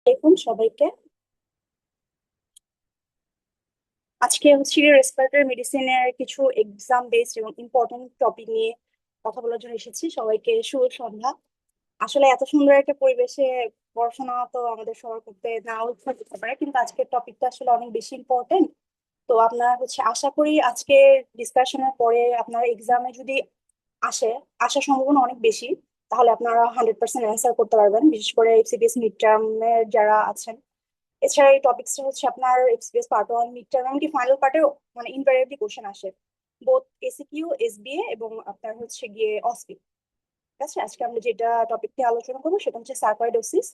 দেখুন সবাইকে। আজকে হচ্ছে রেসপিরেটরি মেডিসিনের কিছু এক্সাম বেসড এবং ইম্পর্টেন্ট টপিক নিয়ে কথা বলার জন্য এসেছি। সবাইকে শুভ সন্ধ্যা। আসলে এত সুন্দর একটা পরিবেশে পড়াশোনা তো আমাদের সবার করতে নাও ইচ্ছা করতে পারে, কিন্তু আজকের টপিকটা আসলে অনেক বেশি ইম্পর্টেন্ট। তো আপনার হচ্ছে আশা করি আজকে ডিসকাশনের পরে আপনার এক্সামে যদি আসে, আসার সম্ভাবনা অনেক বেশি, তাহলে আপনারা 100% অ্যান্সার করতে পারবেন, বিশেষ করে এফসিপিএস মিড টার্মের যারা আছেন। এছাড়া এই টপিকসটা হচ্ছে আপনার FCPS part one, mid term, এমনকি ফাইনাল পার্টেও মানে ইনভেরিয়েবলি কোশ্চেন আসে, বোথ এসিকিউ, এসবিএ এবং আপনার হচ্ছে গিয়ে অসপি। ঠিক আছে, আজকে আমরা যেটা টপিক নিয়ে আলোচনা করবো সেটা হচ্ছে সার্কোইডোসিস।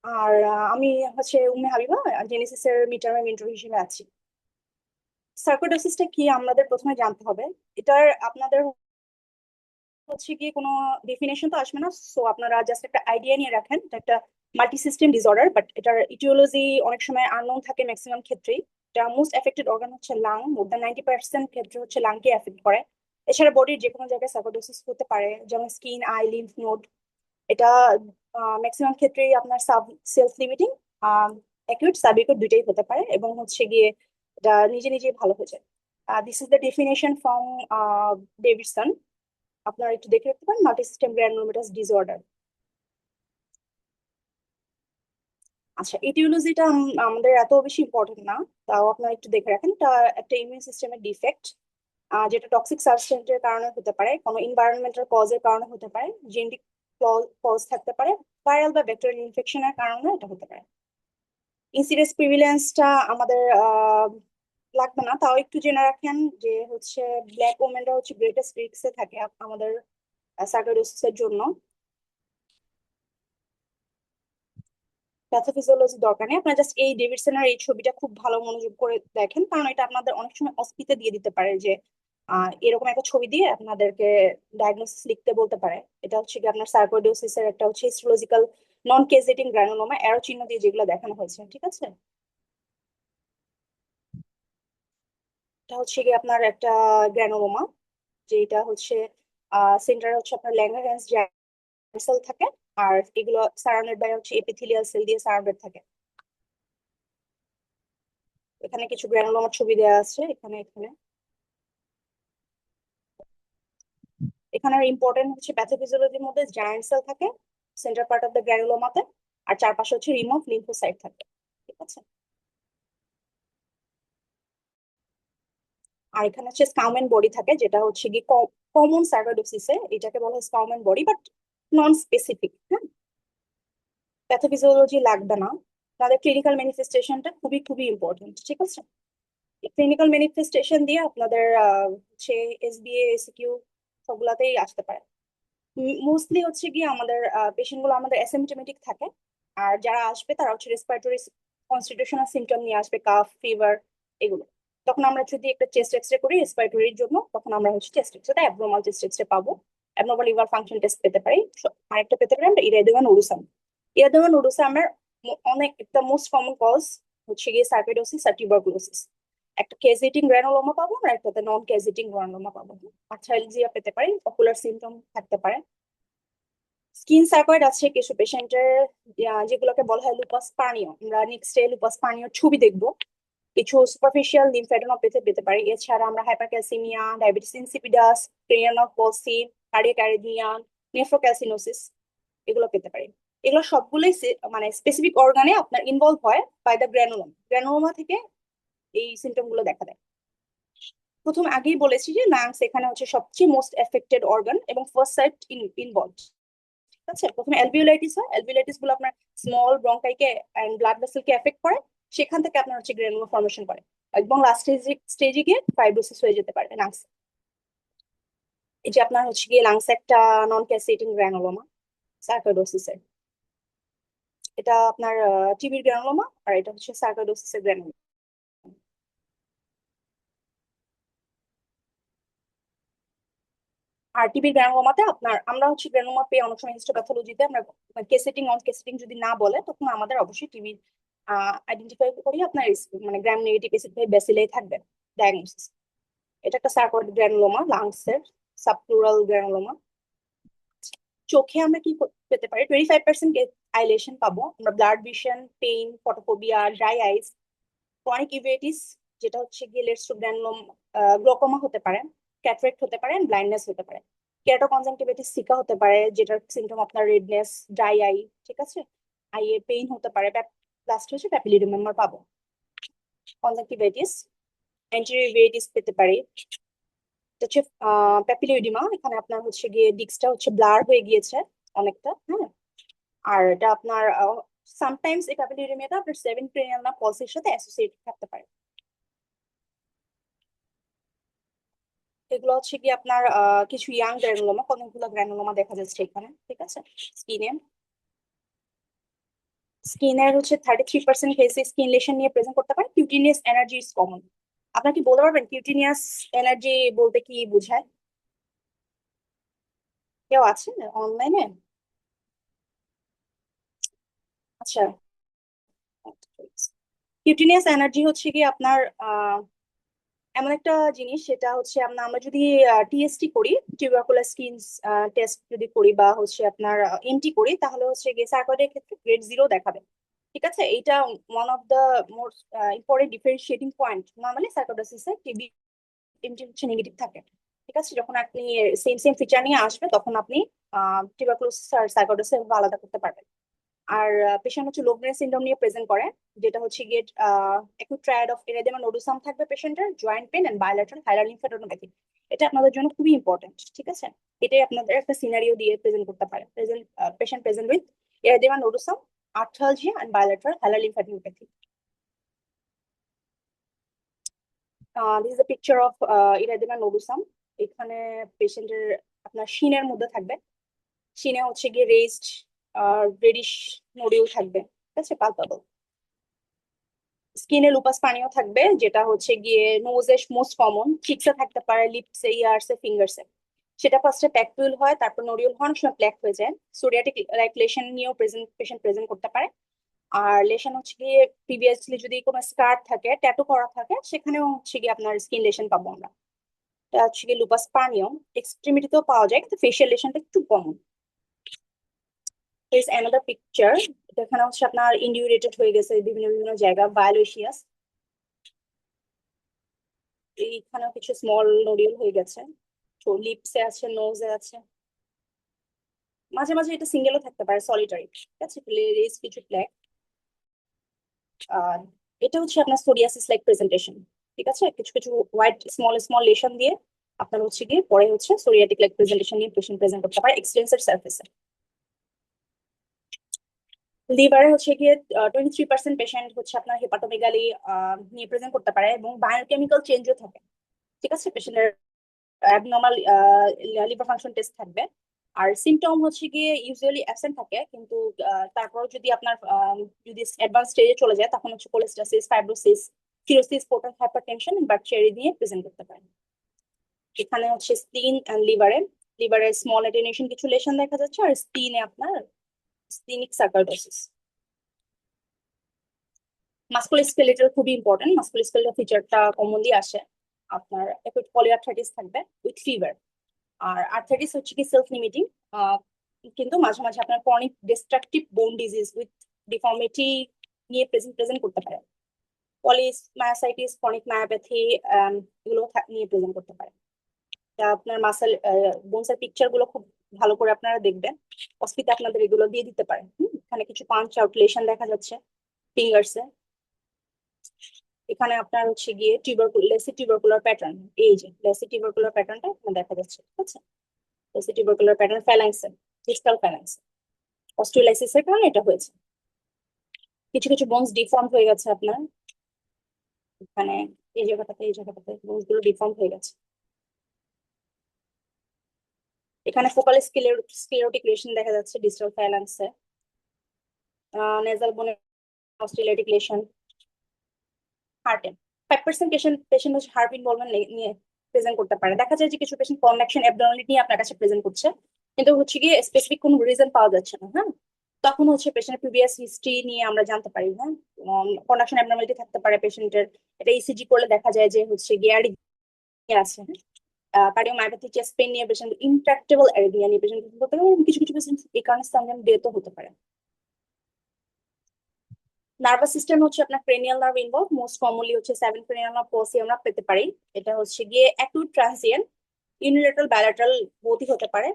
আর আমি হচ্ছে উম্মে হাবিবা, জেনেসিস এর মিড টার্মের মেন্টর হিসেবে আছি। সার্কোইডোসিসটা কি আমাদের প্রথমে জানতে হবে। এটার আপনাদের হচ্ছে কি কোনো ডেফিনেশন তো আসবে না, সো আপনারা জাস্ট একটা আইডিয়া নিয়ে রাখেন। এটা একটা মাল্টি সিস্টেম ডিসঅর্ডার, বাট এটার ইটিওলজি অনেক সময় আননোন থাকে ম্যাক্সিমাম ক্ষেত্রেই। এটা মোস্ট এফেক্টেড অর্গান হচ্ছে লাং, মোর দ্যান 90% ক্ষেত্রে হচ্ছে লাংকে এফেক্ট করে। এছাড়া বডির যে কোনো জায়গায় সার্কোইডোসিস হতে পারে, যেমন স্কিন, আই, লিম্ফ নোড। এটা ম্যাক্সিমাম ক্ষেত্রেই আপনার sub self limiting, acute sub acute দুইটাই হতে পারে, এবং হচ্ছে গিয়ে এটা নিজে নিজেই ভালো হয়ে যায়। This is the definition from Davidson. আপনারা একটু দেখে রাখতে পারেন, মাল্টি সিস্টেম গ্র্যানুলোমাটাস ডিসঅর্ডার। আচ্ছা, এটিওলজিটা আমাদের এত বেশি ইম্পর্টেন্ট না, তাও আপনারা একটু দেখে রাখেন। এটা একটা ইমিউন সিস্টেমের ডিফেক্ট, যেটা টক্সিক সাবস্টেন্সের কারণে হতে পারে, কোনো এনভায়রনমেন্টাল কজের কারণে হতে পারে, জেনেটিক কজ থাকতে পারে, ভাইরাল বা ব্যাকটেরিয়াল ইনফেকশনের কারণে এটা হতে পারে। ইনসিডেন্স প্রিভিলেন্সটা আমাদের লাগবে না, তাও একটু জেনে রাখেন যে হচ্ছে ব্ল্যাক ওমেনরা হচ্ছে গ্রেটেস্ট রিস্কে থাকে আমাদের সার্কোইডোসিসের জন্য। প্যাথোফিজিওলজি দরকার নেই, আপনার জাস্ট এই ডেভিডসনের এই ছবিটা খুব ভালো মনোযোগ করে দেখেন, কারণ এটা আপনাদের অনেক সময় অস্পিতে দিয়ে দিতে পারে যে এরকম একটা ছবি দিয়ে আপনাদেরকে ডায়াগনোসিস লিখতে বলতে পারে। এটা হচ্ছে কি আপনার সার্কোইডোসিস এর একটা হচ্ছে হিস্টোলজিক্যাল নন কেজেটিং গ্রানুলোমা, অ্যারো চিহ্ন দিয়ে যেগুলো দেখানো হয়েছে। ঠিক আছে, এটা হচ্ছে কি আপনার একটা গ্রানুলোমা, যেটা হচ্ছে সেন্টার হচ্ছে আপনার ল্যাঙ্গারহ্যান্স সেল থাকে, আর এগুলো সারাউন্ডেড বাই হচ্ছে এপিথেলিয়াল সেল দিয়ে সারাউন্ডেড থাকে। এখানে কিছু গ্রানুলোমার ছবি দেওয়া আছে, এখানে এখানে এখানে ইম্পর্টেন্ট হচ্ছে প্যাথোফিজিওলজির মধ্যে জায়ান্ট সেল থাকে সেন্টার পার্ট অফ দ্য গ্র্যানুলোমাতে, আর চারপাশে হচ্ছে রিম অফ লিম্ফোসাইট থাকে। ঠিক আছে, আর এখানে হচ্ছে স্কাউমেন বডি থাকে, যেটা হচ্ছে কি কমন সার্কোইডোসিসে এটাকে বলা হয় স্কাউমেন বডি, বাট নন স্পেসিফিক। হ্যাঁ, প্যাথোফিজিওলজি লাগবে না, তাদের ক্লিনিক্যাল ম্যানিফেস্টেশনটা খুবই খুবই ইম্পর্টেন্ট। ঠিক আছে, ক্লিনিক্যাল ম্যানিফেস্টেশন দিয়ে আপনাদের হচ্ছে এসবিএ, এসিকিউ সবগুলাতেই আসতে পারে। মোস্টলি হচ্ছে গিয়ে আমাদের পেশেন্ট গুলো আমাদের অ্যাসিমটোমেটিক থাকে, আর যারা আসবে তারা হচ্ছে রেসপিরেটরি কনস্টিটিউশনাল সিমটম নিয়ে আসবে, কাফ, ফিভার, এগুলো। তখন আমরা যদি একটা চেস্ট এক্সরে করি রেসপিরেটরির জন্য, তখন আমরা হচ্ছে chest x-ray abnormal chest x-ray পাবো, অ্যাবনর্মাল লিভার ফাংশন টেস্ট পেতে পারি। আরেকটা পেতে পারি আমরা ইরাদিওয়ান ওডুসাম। ইরাদিওয়ান ওডুসাম আমরা অনেক একটা মোস্ট কমন কজ হচ্ছে গিয়ে সার্কোইডোসিস আর টিউবারকুলোসিস। একটা কেজিটিং গ্রানুলোমা পাবো আর একটাতে নন কেজিটিং গ্রানুলোমা পাবো। আচ্ছা, এলজিয়া পেতে পারি, অকুলার সিমটম থাকতে পারে। স্কিন সার্কয়েড আছে কিছু পেশেন্টের, যেগুলোকে বলা হয় লুপাস পানিও। আমরা নেক্সট ডে লুপাস পানিও ছবি দেখবো। কিছু সুপারফিশিয়াল লিম্ফেডেনোপ্যাথি পেতে পারি। এছাড়া আমরা হাইপারক্যালসিমিয়া, ডায়াবেটিস ইনসিপিডাস, ক্রেনিয়ানোপলসি, কার্ডিয়াক অ্যারিথমিয়া, নেফ্রোক্যালসিনোসিস, এগুলো পেতে পারি। এগুলো সবগুলোই মানে স্পেসিফিক অর্গানে আপনার ইনভলভ হয় বাই দ্য গ্র্যানুলোমা। গ্র্যানুলোমা থেকে এই সিমটম গুলো দেখা দেয়। প্রথম আগেই বলেছি যে লাংস এখানে হচ্ছে সবচেয়ে মোস্ট এফেক্টেড অর্গান এবং ফার্স্ট সাইট ইনভলভ। ঠিক আছে, প্রথমে অ্যালভিওলাইটিস হয়, অ্যালভিওলাইটিস গুলো আপনার স্মল ব্রঙ্কাইকে এন্ড ব্লাড ভেসেলকে এফেক্ট করে, সেখান থেকে আপনার হচ্ছে গ্রানুলো ফর্মেশন করে, এবং লাস্ট স্টেজে গিয়ে ফাইব্রোসিস হয়ে যেতে পারে লাংস। এই যে আপনার হচ্ছে গিয়ে লাংস একটা নন ক্যাসিটিং গ্রানুলোমা সার্কোইডোসিসের। এটা আপনার টিবির গ্রানুলোমা, আর এটা হচ্ছে সার্কোইডোসিসের গ্রানুলোমা। আর টিবির গ্রানুলোমাতে আপনার আমরা হচ্ছে গ্রানুলোমা পেয়ে অনেক সময় হিস্টোপ্যাথোলজিতে আমরা কেসেটিং নন কেসেটিং যদি না বলে, তখন আমাদের অবশ্যই টিবির আইডেন্টিফাই করি আপনার মানে গ্রাম নেগেটিভ এসিড ভাই ব্যাসিলাই থাকবে ডায়াগনোসিস। এটা একটা সার্কয়েড গ্রানুলোমা, লাংসের সাবপ্লুরাল গ্রানুলোমা। চোখে আমরা কি পেতে পারি, 25% আইলেশন পাবো আমরা, blurred vision, pain, photophobia, dry eyes, chronic uveitis যেটা হচ্ছে গিয়ে লেট্রোগ্রানুলোম, গ্লোকোমা হতে পারে, ক্যাটারেক্ট হতে পারে, ব্লাইন্ডনেস হতে পারে, কেরাটোকনজাংটিভাইটিস সিকা হতে পারে যেটার সিমটম আপনার রেডনেস, ড্রাই আই, ঠিক আছে, আইয়ে পেইন হতে পারে, লাস্ট হচ্ছে প্যাপিলিডেমা আমরা পাবো। কনজাংটিভাইটিস, অ্যান্টিরিউভেটিস পেতে পারি। এটা হচ্ছে প্যাপিলিওডিমা, এখানে আপনার হচ্ছে গিয়ে ডিস্কটা হচ্ছে ব্লার হয়ে গিয়েছে অনেকটা, হ্যাঁ। আর এটা আপনার সামটাইমস এই প্যাপিলিওডিমাটা আপনার সেভেন ক্রেনিয়াল না পলসের সাথে অ্যাসোসিয়েটেড থাকতে পারে। এগুলো হচ্ছে কি আপনার কিছু ইয়াং গ্র্যানুলোমা, কতগুলো গ্র্যানুলোমা দেখা যাচ্ছে এখানে, ঠিক আছে। স্কিনে স্কিনের হচ্ছে 33% কেসে স্কিন লেশন নিয়ে প্রেজেন্ট করতে পারে। Cutaneous energy is common. আপনার কি বলতে পারবেন কিউটিনিয়াস এনার্জি বলতে কি বোঝায়? কেউ আছে অনলাইনে? আচ্ছা, কিউটিনিয়াস এনার্জি হচ্ছে কি আপনার এমন একটা জিনিস, সেটা হচ্ছে আপনার আমরা যদি টিএসটি করি, টিউবারকুলার স্কিন টেস্ট যদি করি বা হচ্ছে আপনার এমটি করি, তাহলে হচ্ছে গিয়ে সার্কোয়েডের ক্ষেত্রে গ্রেড 0 দেখাবে, ঠিক আছে। এইটা one of the most important differentiating point. Normally সার্কোডোসিসে টিবি এমটি হচ্ছে নেগেটিভ থাকে, ঠিক আছে। যখন আপনি সেম সেম ফিচার নিয়ে আসবে তখন আপনি টিউবারকুলোসিস আর সার্কোডোসিস আলাদা করতে পারবেন। আর পেশেন্ট হচ্ছে লোভনের সিনড্রোম নিয়ে প্রেজেন্ট করে, যেটা হচ্ছে গিয়ে একটু ট্রায়াড অফ এরিদেমা নোডুসাম থাকবে পেশেন্টের, joint pain and bilateral hilar লিম্ফোডেনোপ্যাথি। এটা আপনাদের জন্য খুবই ইম্পর্টেন্ট, ঠিক আছে। এটাই আপনাদের একটা সিনারিও দিয়ে প্রেজেন্ট করতে পারে। Patient present with erythema nodosum, arthralgia and bilateral hilar lymphadenopathy. This is a picture of erythema nodosum. এখানে পেশেন্টের আপনার শিনের মধ্যে থাকবে, শিনে হচ্ছে গিয়ে রেজড রেডিশ নোডিউল থাকবে, ঠিক আছে, পালপাবল। স্কিনে লুপাস পানিও থাকবে, যেটা হচ্ছে গিয়ে নোজে মোস্ট কমন, চিক্সে থাকতে পারে, লিপসে, ইয়ার্সে, ফিঙ্গারসে। সেটা ফার্স্টে প্যাকটুল হয়, তারপর নোডিউল হয়, অনেক সময় প্ল্যাক হয়ে যায়। সোরিয়াটিক লাইক লেশন নিয়েও পেশেন্ট প্রেজেন্ট করতে পারে। আর লেশন হচ্ছে গিয়ে প্রিভিয়াসলি যদি কোনো স্কার থাকে, ট্যাটু করা থাকে, সেখানেও হচ্ছে গিয়ে আপনার স্কিন লেশন পাবো আমরা। এটা হচ্ছে গিয়ে লুপাস পানিও, এক্সট্রিমিটিতেও পাওয়া যায়, কিন্তু ফেশিয়াল লেশনটা একটু কমন। Is another picture. এখানে হচ্ছে আপনার ইন্ডিউরেটেড হয়ে গেছে বিভিন্ন বিভিন্ন জায়গা, বায়োলেশিয়াস। এইখানেও কিছু স্মল নোডিউল হয়ে গেছে, তো লিপসে আছে, নোজে আছে। মাঝে মাঝে এটা সিঙ্গেলও থাকতে পারে, সলিটারি, ঠিক আছে, রেজ কিছু ফ্ল্যাগ। আর এটা হচ্ছে আপনার সোরিয়াসিস লাইক প্রেজেন্টেশন, ঠিক আছে। কিছু কিছু হোয়াইট স্মল স্মল লেশন দিয়ে আপনার হচ্ছে গিয়ে পরে হচ্ছে সোরিয়াটিক লাইক প্রেজেন্টেশন নিয়ে পেশেন্ট প্রেজেন্ট করতে পারে এক্সটেন্সর সার্ফেসে। লিভারে হচ্ছে গিয়ে 23% পেশেন্ট হচ্ছে আপনার হেপাটোমেগালি নিয়ে প্রেজেন্ট করতে পারে, এবং বায়োকেমিক্যাল চেঞ্জও থাকে, ঠিক আছে। পেশেন্টের অ্যাবনর্মাল লিভার ফাংশন টেস্ট থাকবে। আর সিমটম হচ্ছে গিয়ে ইউজুয়ালি অ্যাবসেন্ট থাকে, কিন্তু তারপর যদি আপনার যদি অ্যাডভান্স স্টেজে চলে যায়, তখন হচ্ছে কোলেস্টাসিস, ফাইব্রোসিস, সিরোসিস, পোর্টাল হাইপারটেনশন বা চেরি দিয়ে প্রেজেন্ট করতে পারেন। এখানে হচ্ছে স্প্লিন এন্ড লিভারে স্মল এটেনুয়েশন কিছু লেশন দেখা যাচ্ছে, আর স্প্লিনে আপনার স্প্লিনিক সার্কোইডোসিস। মাস্কুলোস্কেলেটাল খুবই ইম্পর্টেন্ট। মাস্কুলোস্কেলেটাল ফিচারটা কমনলি আসে আপনার অ্যাকুট পলিআর্থ্রাইটিস থাকবে উইথ ফিভার। আর আর্থ্রাইটিস হচ্ছে কি সেলফ লিমিটিং, কিন্তু মাঝে মাঝে আপনার ক্রনিক ডিস্ট্রাকটিভ বোন ডিজিজ উইথ ডিফর্মিটি নিয়ে প্রেজেন্ট করতে পারে। পলিমায়োসাইটিস, ক্রনিক মায়োপ্যাথি, এগুলো নিয়ে প্রেজেন্ট করতে পারে। তা আপনার মাসেল বোনসের পিকচার গুলো খুব ভালো করে আপনারা দেখবেন, হসপিতে আপনাদের এগুলো দিয়ে দিতে পারেন। এখানে কিছু পাঞ্চ আউট লেশন দেখা যাচ্ছে ফিঙ্গার্সে। এখানে আপনার হচ্ছে গিয়ে লেসি টিউবারকুলার প্যাটার্ন, এই যে লেসি টিউবারকুলার প্যাটার্নটা এখানে দেখা যাচ্ছে, ঠিক আছে। লেসি টিউবারকুলার প্যাটার্ন ফ্যালাংসে, ডিসটাল ফ্যালাংসে অস্টিওলাইসিসের কারণে এটা হয়েছে। কিছু কিছু বোনস ডিফর্ম হয়ে গেছে আপনার এখানে, এই জায়গাটাতে বোনস গুলো ডিফর্ম হয়ে গেছে। এখানে ফোকাল স্ক্লেরোটিক লেশন দেখা যাচ্ছে ডিসটাল ফ্যালাংসে। নেজাল বোনে অস্টিওলাইটিক লেশন। হার্টে 5% পেশেন্ট হচ্ছে হার্ট ইনভলভমেন্ট নিয়ে প্রেজেন্ট করতে পারে। দেখা যায় যে কিছু পেশেন্ট কন্ডাকশন অ্যাবডোমিনালিটি নিয়ে আপনার কাছে প্রেজেন্ট করছে, কিন্তু হচ্ছে গিয়ে স্পেসিফিক কোনো রিজন পাওয়া যাচ্ছে না, হ্যাঁ। তখন হচ্ছে পেশেন্টের প্রিভিয়াস হিস্ট্রি নিয়ে আমরা জানতে পারি, হ্যাঁ। কন্ডাকশন অ্যাবনর্মালিটি থাকতে পারে পেশেন্টের, এটা ইসিজি করলে দেখা যায় যে হচ্ছে গিয়ারি আছে, কার্ডিওমায়োপ্যাথি, চেস্ট পেইন নিয়ে পেশেন্ট, ইন্ট্রাক্টেবল অ্যারিথমিয়া নিয়ে পেশেন্ট করতে পারে, এবং কিছু কিছু পেশেন্ট এই কারণে সামটাইম ডেথও হতে পারে। নার্ভাস সিস্টেম হচ্ছে আপনার cranial nerve involve, most commonly হচ্ছে 7 ক্রেনিয়াল নার্ভ পলসি আমরা পেতে পারি। এটা হচ্ছে গিয়ে অ্যাকিউট ট্রানজিয়েন্ট, ইউনিল্যাটারাল বাইল্যাটারাল বোথই হতে পারে।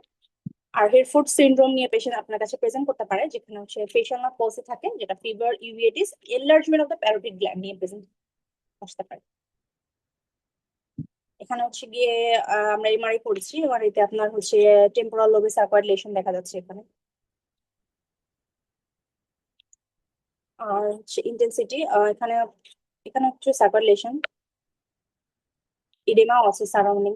আর হেডফুট সিনড্রোম নিয়ে পেশেন্ট আপনার কাছে প্রেজেন্ট করতে পারে, যেখানে হচ্ছে ফেশিয়াল নার্ভ পলসি থাকে, যেটা fever, uveitis, enlargement of the parotid gland নিয়ে প্রেজেন্ট আসতে পারে। এখানে হচ্ছে গিয়ে আমরা এমআরআই করেছি, এমআরআইতে আপনার হচ্ছে টেম্পোরাল লোবে সার্কয়েড লেশন দেখা যাচ্ছে এখানে। আর হচ্ছে ইন্টেন্সিটি এখানে এখানে হচ্ছে সার্কয়েড লেশন, ইডেমাও আছে সারাউন্ডিং।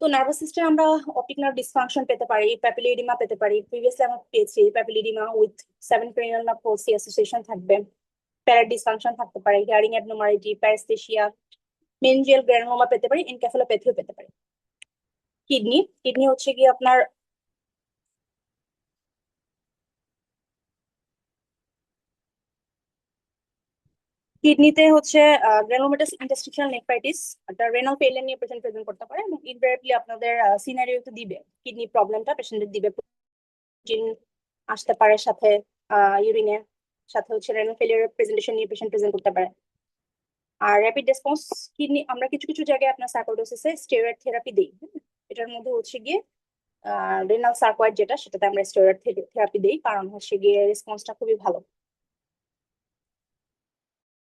তো নার্ভাস সিস্টেম আমরা অপটিক নার্ভ ডিসফাংশন পেতে পারি, প্যাপিলিডিমা পেতে পারি, প্রিভিয়াসলি আমরা পেয়েছি papilloedema with 7 cranial nerve palsy association থাকবে, প্যারাড ডিসফাংশন থাকতে পারে, hearing abnormality, paraesthesia, meningeal granuloma পেতে পারি, এনকেফালোপ্যাথিও পেতে পারি। কিডনি কিডনি হচ্ছে গিয়ে আপনার কিডনিতে হচ্ছে গ্রানুলোমাটাস ইন্টারস্টিশনাল নেফ্রাইটিস, একটা রেনাল ফেইলিয়ার নিয়ে পেশেন্ট প্রেজেন্ট করতে পারে, এবং ইনভেরিয়েবলি আপনাদের সিনারিওতে দিবে কিডনি প্রবলেমটা পেশেন্টের দিবে। প্রোটিন আসতে পারে সাথে, ইউরিনে সাথে হচ্ছে রেনাল ফেলিয়ার প্রেজেন্টেশন নিয়ে পেশেন্ট প্রেজেন্ট করতে পারে। আর র্যাপিড রেসপন্স কিডনি আমরা কিছু কিছু জায়গায় আপনার সার্কোডোসিসে স্টেরয়েড থেরাপি দিই। এটার মধ্যে হচ্ছে গিয়ে রেনাল সার্কয়েড যেটা, সেটাতে আমরা স্টেরয়েড থেরাপি দিই, কারণ হচ্ছে গিয়ে রেসপন্সটা খুবই ভালো।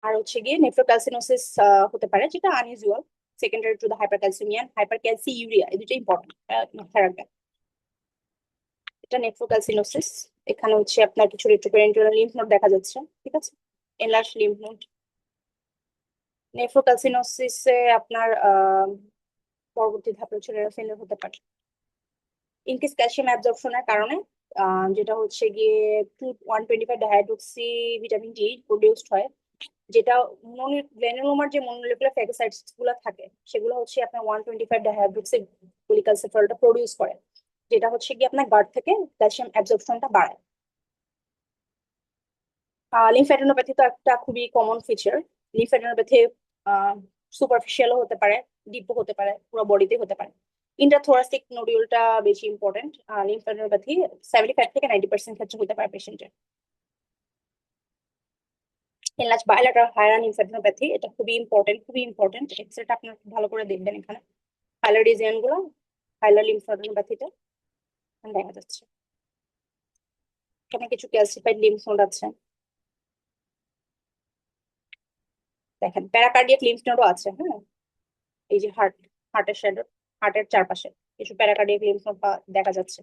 আর হচ্ছে গিয়ে নেফ্রোক্যালসিনোসিস হতে পারে, যেটা unusual, secondary to the hypercalcaemia, hypercalciuria, এই দুটো ইম্পর্টেন্ট মাথায় রাখবেন। এটা নেফ্রোক্যালসিনোসিস। এখানে হচ্ছে আপনার কিছু রেট্রোপ্যারেন্টাল লিম্ফ নোড দেখা যাচ্ছে, ঠিক আছে, এনলার্জ লিম্ফ নোড। নেফ্রোক্যালসিনোসিসে আপনার পরবর্তী ধাপে হচ্ছে রেনাল ফেলিয়ার হতে পারে ইনকেস ক্যালসিয়াম অ্যাবজর্পশনের কারণে, যেটা হচ্ছে গিয়ে 125 ডাইহাইড্রোক্সি ভিটামিন ডি প্রডিউসড হয়, যেটা গ্রানুলোমার যে মনোলিকুলার ফ্যাগোসাইটস গুলো থাকে, সেগুলো হচ্ছে আপনার 125 ডাইহাইড্রোক্সি পলিক্যালসিফেরলটা প্রডিউস করে, যেটা হচ্ছে গিয়ে আপনার গার্ড থেকে ক্যালসিয়াম অ্যাবজর্পশনটা বাড়ায়। লিম্ফ্যাডিনোপ্যাথি তো একটা খুবই কমন ফিচার। লিম্ফ্যাডিনোপ্যাথি সুপারফিশিয়ালও হতে পারে, ডিপও হতে পারে, পুরো বডিতে হতে পারে। ইন্ট্রাথোরাসিক নোডিউলটা বেশি ইম্পর্টেন্ট। লিম্ফ্যাডিনোপ্যাথি 75 থেকে 90% ক্ষেত্রে হতে পারে পেশেন্টের। এনলার্জ বায়োলেটারাল হায়ার লিম্ফ্যাডিনোপ্যাথি, এটা খুবই ইম্পর্টেন্ট, খুবই ইম্পর্টেন্ট। এক্সরেটা আপনার খুব ভালো করে দেখবেন, এখানে হাইলার ডিজাইন গুলো, হাইলার লিম্ফ্যাডিনোপ্যাথিটা দেখা যাচ্ছে। এখানে কিছু ক্যালসিফাইড লিম্ফ নোড আছে, দেখেন প্যারাকার্ডিয়াক লিম্ফ নোডও আছে। হ্যাঁ, এই যে হার্টের শ্যাডো, হার্টের চারপাশে কিছু প্যারাকার্ডিয়াক লিম্ফ নোড দেখা যাচ্ছে।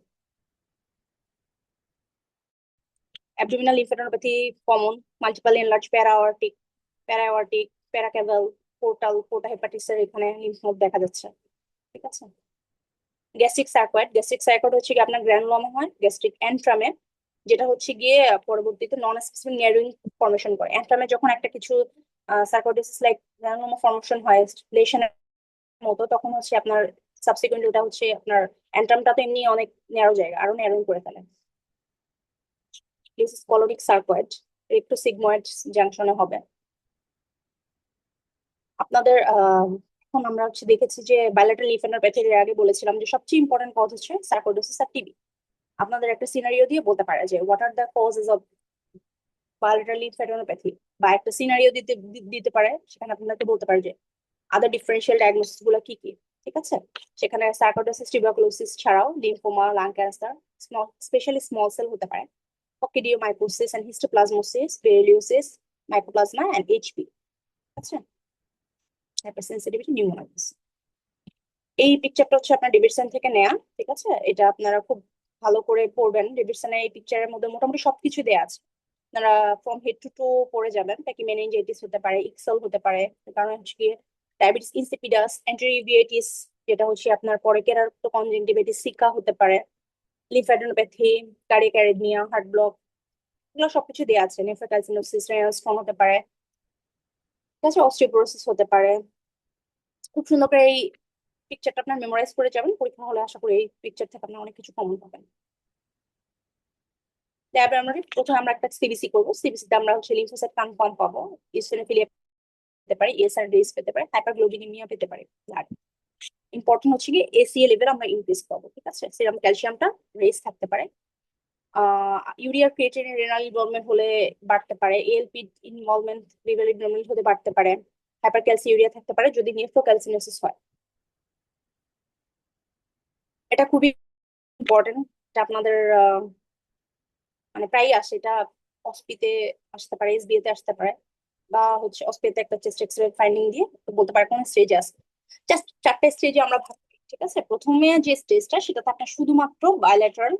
অ্যাবডোমিনাল লিম্ফোডেনোপ্যাথি কমন, মাল্টিপল এনলার্জ প্যারা অ্যাওর্টিক, প্যারাক্যাভাল, পোর্টা হেপাটিসের এখানে লিম্ফ নোড দেখা যাচ্ছে, ঠিক আছে। গ্যাস্ট্রিক সার্কয়েড হচ্ছে গিয়ে আপনার গ্র্যানুলোমা হয় গ্যাস্ট্রিক এন্ট্রামে, যেটা হচ্ছে গিয়ে পরবর্তীতে নন স্পেসিফিক ন্যারোইং ফর্মেশন করে। এন্ট্রামে যখন একটা কিছু সার্কোইডোসিস লাইক গ্র্যানুলোমা ফর্মেশন হয় লেশনের মতো, তখন হচ্ছে আপনার সাবসিকুয়েন্টলি ওটা হচ্ছে আপনার এন্ট্রামটা তো এমনি অনেক ন্যারো জায়গা, আরো ন্যারোইং করে ফেলে। দিস ইজ কলোরিক সার্কয়েড, একটু সিগময়েড জাংশনে হবে আপনাদের। এখন আমরা হচ্ছে দেখেছি যে বাইলেটারাল লিম্ফোডেনোপ্যাথির আগে বলেছিলাম যে সবচেয়ে ইম্পর্টেন্ট কজ হচ্ছে সার্কোইডোসিস আর টিবি। আপনাদের একটা সিনারিও দিয়ে বলতে পারে যে what are the causes of bilateral lymphadenopathy, বা একটা সিনারিও দিতে দিতে পারে, সেখানে আপনাদেরকে বলতে পারে যে আদার ডিফারেন্সিয়াল ডায়াগনোসিস গুলো কি কি, ঠিক আছে। সেখানে সার্কোইডোসিস, টিউবারকুলোসিস ছাড়াও lymphoma, lung cancer, specially small cell হতে পারে, coccidioidomycosis and histoplasmosis, berylliosis, mycoplasma and HP, আচ্ছা, হাইপারসেনসিটিভিটি, নিউমোনাইটিস। এই পিকচারটা হচ্ছে আপনার ডেভিডসন থেকে নেয়া, ঠিক আছে। এটা আপনারা খুব ভালো করে পড়বেন, ডেভিডসনের এই পিকচারের মধ্যে মোটামুটি সবকিছু দেয়া আছে। আপনারা ফ্রম হেড টু টো পড়ে যাবেন। প্যাকিমেনিনজাইটিস হতে পারে, ইকসেল হতে পারে, কারণ হচ্ছে কি ডায়াবেটিস ইনসিপিডাস, এন্টেরিউভিয়েটিস, যেটা হচ্ছে আপনার পরে কেরাটো কনজেক্টিভাইটিস, সিকা হতে পারে, লিম্ফোডেনোপ্যাথি, কার্ডিয়াক অ্যারিথমিয়া, হার্ট ব্লক, এগুলো সবকিছু দেয়া আছে। নেফ্রোক্যালসিনোসিস, রেনাল স্টোন হতে পারে, ঠিক আছে, অস্টিওপোরোসিস হতে পারে। খুব সুন্দর করে এই পিকচারটা আপনার মেমোরাইজ করে যাবেন, পরীক্ষা হলে আশা করি এই পিকচার থেকে আপনার অনেক কিছু কমন পাবেন। তারপরে আমরা প্রথমে আমরা একটা সিবিসি করবো, সিবিসিতে আমরা হচ্ছে লিম্ফোসাইট কনফার্ম পাবো, ইসোনোফিলিয়া পেতে পারি, এসআরডিএস পেতে পারি, হাইপারগ্লোবিনিমিয়া পেতে পারি। আর ইম্পর্টেন্ট হচ্ছে কি এসিএ লেভেল আমরা ইনক্রিজ পাবো, ঠিক আছে, সেরাম ক্যালসিয়ামটা রেস থাকতে পারে। ইউরিয়া ক্রিয়েটিন রেনাল ইনভলভমেন্ট হলে বাড়তে পারে, এএলপি ইনভলভমেন্ট লিভার ইনভলভমেন্ট হতে বাড়তে পারে, হাইপারক্যালসিউরিয়া থাকতে পারে যদি নেফ্রোক্যালসিনোসিস হয়। এটা খুবই ইম্পর্টেন্ট, এটা আপনাদের মানে প্রায়ই আসে এটা। অস্পিতে আসতে পারে, এসবিএ তে আসতে পারে, বা হচ্ছে অস্পিতে একটা চেস্ট এক্সরে ফাইন্ডিং দিয়ে বলতে পারে কোন স্টেজে আছে। জাস্ট 4টে স্টেজে আমরা ভাগ করি, ঠিক আছে? প্রথমে যে স্টেজটা সেটাতে আপনার শুধুমাত্র bilateral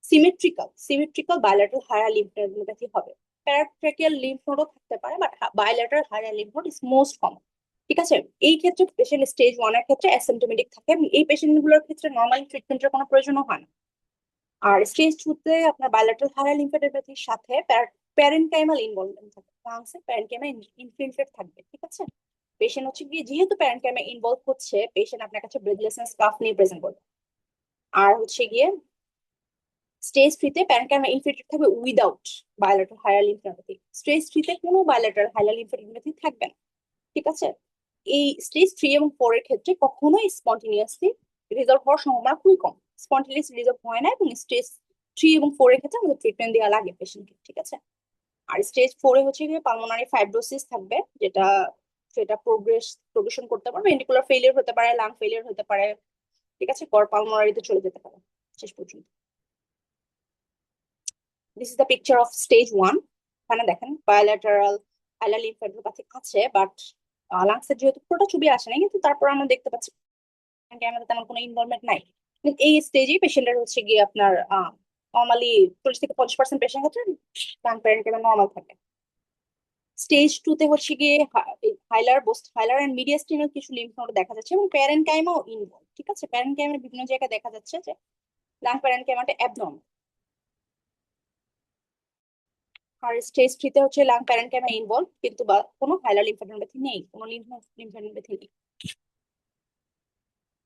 symmetrical bilateral hilar lymphadenopathy হবে। প্যারাট্রাকিয়াল লিম্ফ নোডও থাকতে পারে, but bilateral hilar lymph node is most common. ঠিক আছে, এই ক্ষেত্রে পেশেন্ট স্টেজ 1 এর ক্ষেত্রে অ্যাসিম্পটোমেটিক থাকে এবং এই পেশেন্ট গুলোর ক্ষেত্রে নর্মাল ট্রিটমেন্টের কোনো প্রয়োজনও হয় না। আর স্টেজ 2 তে আপনার বায়োল্যাটারাল হায়ার লিম্ফোডেনোপ্যাথির সাথে প্যারেনকাইমাল ইনভলভমেন্ট থাকবে, লাংসে প্যারেনকাইমা ইনফিল্ট্রেট থাকবে। ঠিক আছে, পেশেন্ট হচ্ছে গিয়ে যেহেতু প্যারেনকাইমা ইনভলভ হচ্ছে, পেশেন্ট আপনার কাছে ব্রেথলেসনেস কাফ নিয়ে প্রেজেন্ট করবে। আর হচ্ছে গিয়ে স্টেজ 3 তে প্যারেনকাইমা ইনফিল্ট্রেট থাকবে উইদাউট বায়োল্যাটারাল হায়ার লিম্ফোডেনোপ্যাথি। স্টেজ 3 তে কোনো বায়োল্যাটারাল হায়ার লিম্ফোডেনোপ্যাথি থাকবে না। ঠিক আছে, এই স্টেজ 3 এবং 4 এর ক্ষেত্রে কখনোই স্পন্টিনিয়াসলি রিজলভ হওয়ার সম্ভাবনা খুবই কম। স্পন্টিনিয়াস রিজলভ হয় না এবং স্টেজ 3 এবং 4 এর ক্ষেত্রে আমাদের ট্রিটমেন্ট দেওয়া লাগে পেশেন্টকে। ঠিক আছে, আর স্টেজ 4 এ হচ্ছে গিয়ে পালমোনারি ফাইব্রোসিস থাকবে, যেটা সেটা প্রোগ্রেশন করতে পারে, ভেন্ট্রিকুলার ফেলিয়ার হতে পারে, লাং ফেলিয়ার হতে পারে। ঠিক আছে, কর পালমোনারিতে চলে যেতে পারে শেষ পর্যন্ত। This is the picture of stage 1। এখানে দেখেন বায়োল্যাটারাল হাইলার লিম্ফোডেনোপ্যাথি আছে, বাট লাংসের যেহেতু পুরোটা ছবি আসে না, কিন্তু তারপর আমরা দেখতে পাচ্ছি আমাদের তেমন কোনো ইনভলভমেন্ট নাই। কিন্তু এই স্টেজেই পেশেন্টের হচ্ছে গিয়ে আপনার নর্মালি 40 থেকে 50% পেশেন্ট ক্ষেত্রে লাং প্যারেনকাইমা নর্মাল থাকে। স্টেজ 2 তে হচ্ছে গিয়ে হাইলার এন্ড মিডিয়াস্টিনাল কিছু লিম্ফ নোড দেখা যাচ্ছে এবং প্যারেনকাইমাও ইনভলভ। ঠিক আছে, প্যারেনকাইমার বিভিন্ন জায়গায় দেখা যাচ্ছে যে লাং প্যারেনকাইমাটা অ্যাবনর্মাল। আর স্টেজ 3 তে হচ্ছে লাং প্যারেনকাইমা ইনভলভ কিন্তু বা কোনো হাইলার লিম্ফোডেনোপ্যাথি নেই, কোনো লিম্ফোডেনোপ্যাথি নেই।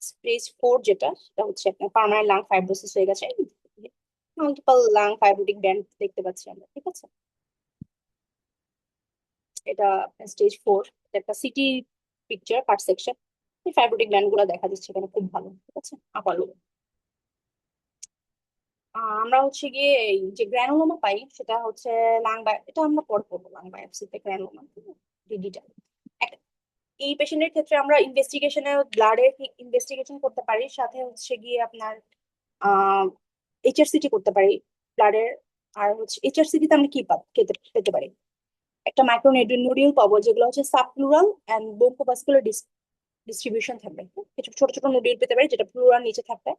স্টেজ 4 যেটা, সেটা হচ্ছে আপনার পার্মানেন্ট লাং ফাইব্রোসিস হয়ে গেছে, মাল্টিপল লাং ফাইব্রোটিক ব্যান্ড দেখতে পাচ্ছি আমরা। ঠিক আছে, এটা স্টেজ 4, একটা সিটি পিকচার পার্ট সেকশন। এই ফাইব্রোটিক ব্যান্ড গুলো দেখা যাচ্ছে এখানে খুব ভালো। ঠিক আছে, আপার লোব। আমরা হচ্ছে গিয়ে এই যে গ্রানুলোমা পাই সেটা হচ্ছে এটা আমরা পরে করবো, লাং বায়োপসিতে গ্রানুলোমা ডিডিটা। এই পেশেন্টের ক্ষেত্রে আমরা ইনভেস্টিগেশনে ব্লাডের ইনভেস্টিগেশন করতে পারি, সাথে হচ্ছে গিয়ে আপনার এইচআরসিটি করতে পারি ব্লাডের। আর হচ্ছে এইচআরসিটি তে আমরা কি পেতে পারি, একটা মাইক্রোনিউডিউল পাবো যেগুলো হচ্ছে সাবপ্লুরাল এন্ড ব্রঙ্কোভাস্কুলার ডিস্ট্রিবিউশন থাকবে। কিছু ছোট ছোট নোডিউল পেতে পারি যেটা প্লুরাল নিচে থাকবে,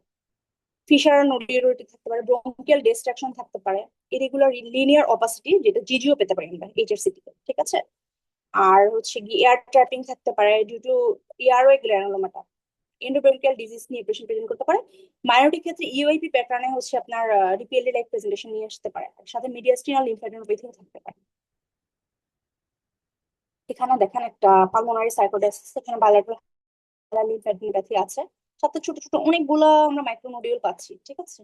ফিশার নোডিউলিটি থাকতে পারে, ব্রঙ্কিয়াল ডিস্ট্রাকশন থাকতে পারে, ইরেগুলার লিনিয়ার অপাসিটি যেটা জিজিও পেতে পারি আমরা এইচআরসিটি তে। ঠিক আছে, আর হচ্ছে গিয়ে এয়ার ট্র্যাপিং থাকতে পারে ডিউ টু ইয়ারওয়ে গ্রানুলোমাটা। এন্ডোব্রঙ্কিয়াল ডিজিজ নিয়ে পেশেন্ট প্রেজেন্ট করতে পারে। মাইনরিটি ক্ষেত্রে ইউআইপি প্যাটার্নে হচ্ছে আপনার রিপিএলডি লাইক প্রেজেন্টেশন নিয়ে আসতে পারে, আর সাথে মিডিয়াস্টিনাল লিম্ফোডেনোপ্যাথিও থাকতে পারে। এখানে দেখেন একটা পালমোনারি সাইকোডাইসিস, এখানে বায়োল্যাটারাল লিম্ফোডেনোপ্যাথি আছে, সাথে ছোট ছোট অনেকগুলা আমরা মাইক্রোনোডিউল পাচ্ছি। ঠিক আছে,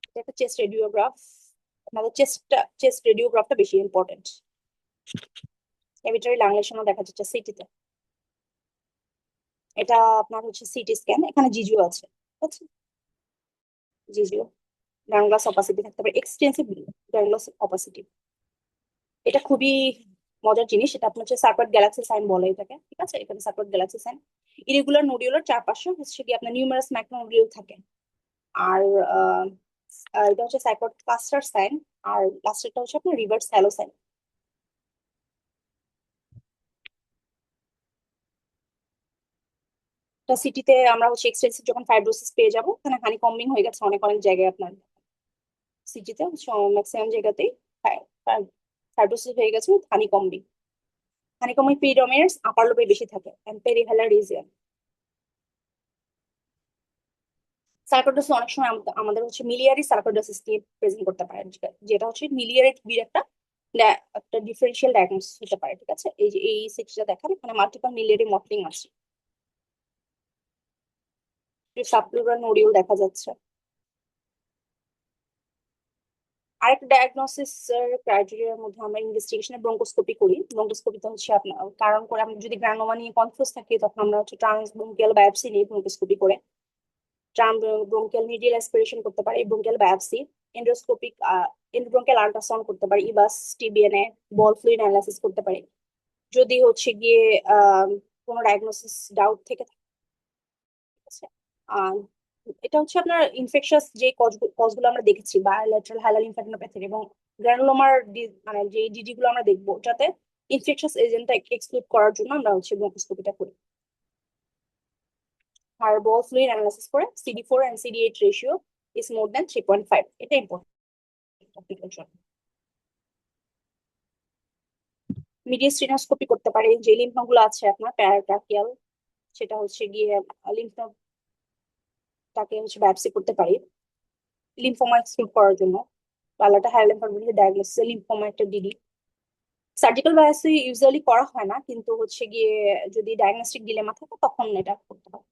এটা একটা চেস্ট রেডিওগ্রাফ। আমাদের চেস্ট রেডিওগ্রাফটা বেশি ইম্পর্টেন্ট। ক্যাভিটারি লাংলেশনও দেখা যাচ্ছে সিটিতে। এটা আপনার হচ্ছে সিটি স্ক্যান, এখানে জিজিও আছে। ঠিক আছে, জিজিও গ্রানুলাস অপাসিটি থাকতে পারে, এক্সটেন্সিভ গ্রানুলাস অপাসিটি। এটা খুবই মজার জিনিস, এটা আপনার হচ্ছে সার্কুলার গ্যালাক্সি সাইন বলে এটাকে। ঠিক আছে, এখানে সার্কুলার গ্যালাক্সি সাইন। ইরেগুলার নোডিউলার চারপাশে হচ্ছে কি আপনার নিউমারাস ম্যাক্রোনোডিউল থাকে। আর এটা হচ্ছে সাইক্লোড ক্লাস্টার সাইন। আর লাস্টেরটা হচ্ছে আপনার রিভার্স হ্যালো সাইন। তা সিটিতে আমরা হচ্ছে এক্সটেন্সিভ যখন ফাইব্রোসিস পেয়ে যাবো, এখানে হানি কম্বিং হয়ে গেছে অনেক অনেক জায়গায় আপনার সিটিতে ম্যাক্সিমাম জায়গাতেই ফাইব্রোসিস হয়ে গেছে হানি কম্বিং। হানি কম্বিং পিরিডোমিনাস আপার লোবে বেশি থাকে এন্ড পেরিহেলার রিজিয়ন। সার্কোডোসিস অনেক সময় আমাদের হচ্ছে মিলিয়ারি সার্কোডোসিস দিয়ে প্রেজেন্ট করতে পারে, যেটা হচ্ছে মিলিয়ারি টিবির একটা ডিফারেন্সিয়াল ডায়াগনোসিস হতে পারে। ঠিক আছে, এই যে এই সিটিটা দেখেন, এখানে মাল্টিপল মিলিয়ারি মটলিং আছে, সাবপ্লুরাল নোডিউল দেখা যাচ্ছে। আরেকটা ডায়াগনোসিস ক্রাইটেরিয়ার মধ্যে আমরা ইনভেস্টিগেশনে ব্রঙ্কোস্কোপি করি। ব্রঙ্কোস্কোপিতে হচ্ছে আপনার কারণ করে আমরা যদি গ্রানোমা নিয়ে কনফিউজ থাকি, তখন আমরা হচ্ছে ট্রান্সব্রঙ্কিয়াল বায়োপসি নিয়ে ব্রঙ্কোস্কোপি করে ব্রোঙ্কিয়াল নিডিল অ্যাসপিরেশন করতে পারি, ব্রোঙ্কিয়াল বায়োপসি, এন্ডোস্কোপিক এন্ডোব্রোঙ্কিয়াল আল্ট্রাসাউন্ড করতে পারি, ইবাস, টিবিএনএ, বল ফ্লুইড অ্যানালাইসিস করতে পারি। যদি হচ্ছে গিয়ে কোনো ডায়াগনোসিস ডাউট থেকে থাকে, ঠিক আছে? আহ, এটা হচ্ছে আপনার ইনফেকশাস যে কজগুলো আমরা দেখেছি, বায়োল্যাটারাল হাইলার লিম্ফ্যাডিনোপ্যাথি এবং গ্রানুলোমার, মানে যে ডিডি গুলো আমরা দেখবো, ওটাতে ইনফেকশাস এজেন্টটা এক্সক্লুড করার জন্য আমরা হচ্ছে ব্রঙ্কোস্কোপিটা করি। আর বল ফ্লুইড অ্যানালাইসিস করে CD4 and CD8 ratio is more than 3.5, এটা ইম্পর্টেন্ট। মিডিয়াস্টিনোস্কোপি করতে পারে, যে লিম্ফ নোডগুলো আছে আপনার প্যারাট্রাকিয়াল, সেটা হচ্ছে গিয়ে লিম্ফ নোডটাকে হচ্ছে বায়োপসি করতে পারি লিম্ফোমা এক্সক্লুড করার জন্য। পালাটা হায়ার লিম্ফোমা ডায়াগনোসিস লিম্ফোমা একটা ডিডি। সার্জিক্যাল বায়োপসি ইউজুয়ালি করা হয় না, কিন্তু হচ্ছে গিয়ে যদি ডায়াগনস্টিক ডিলেমা থাকে তখন এটা করতে হয়।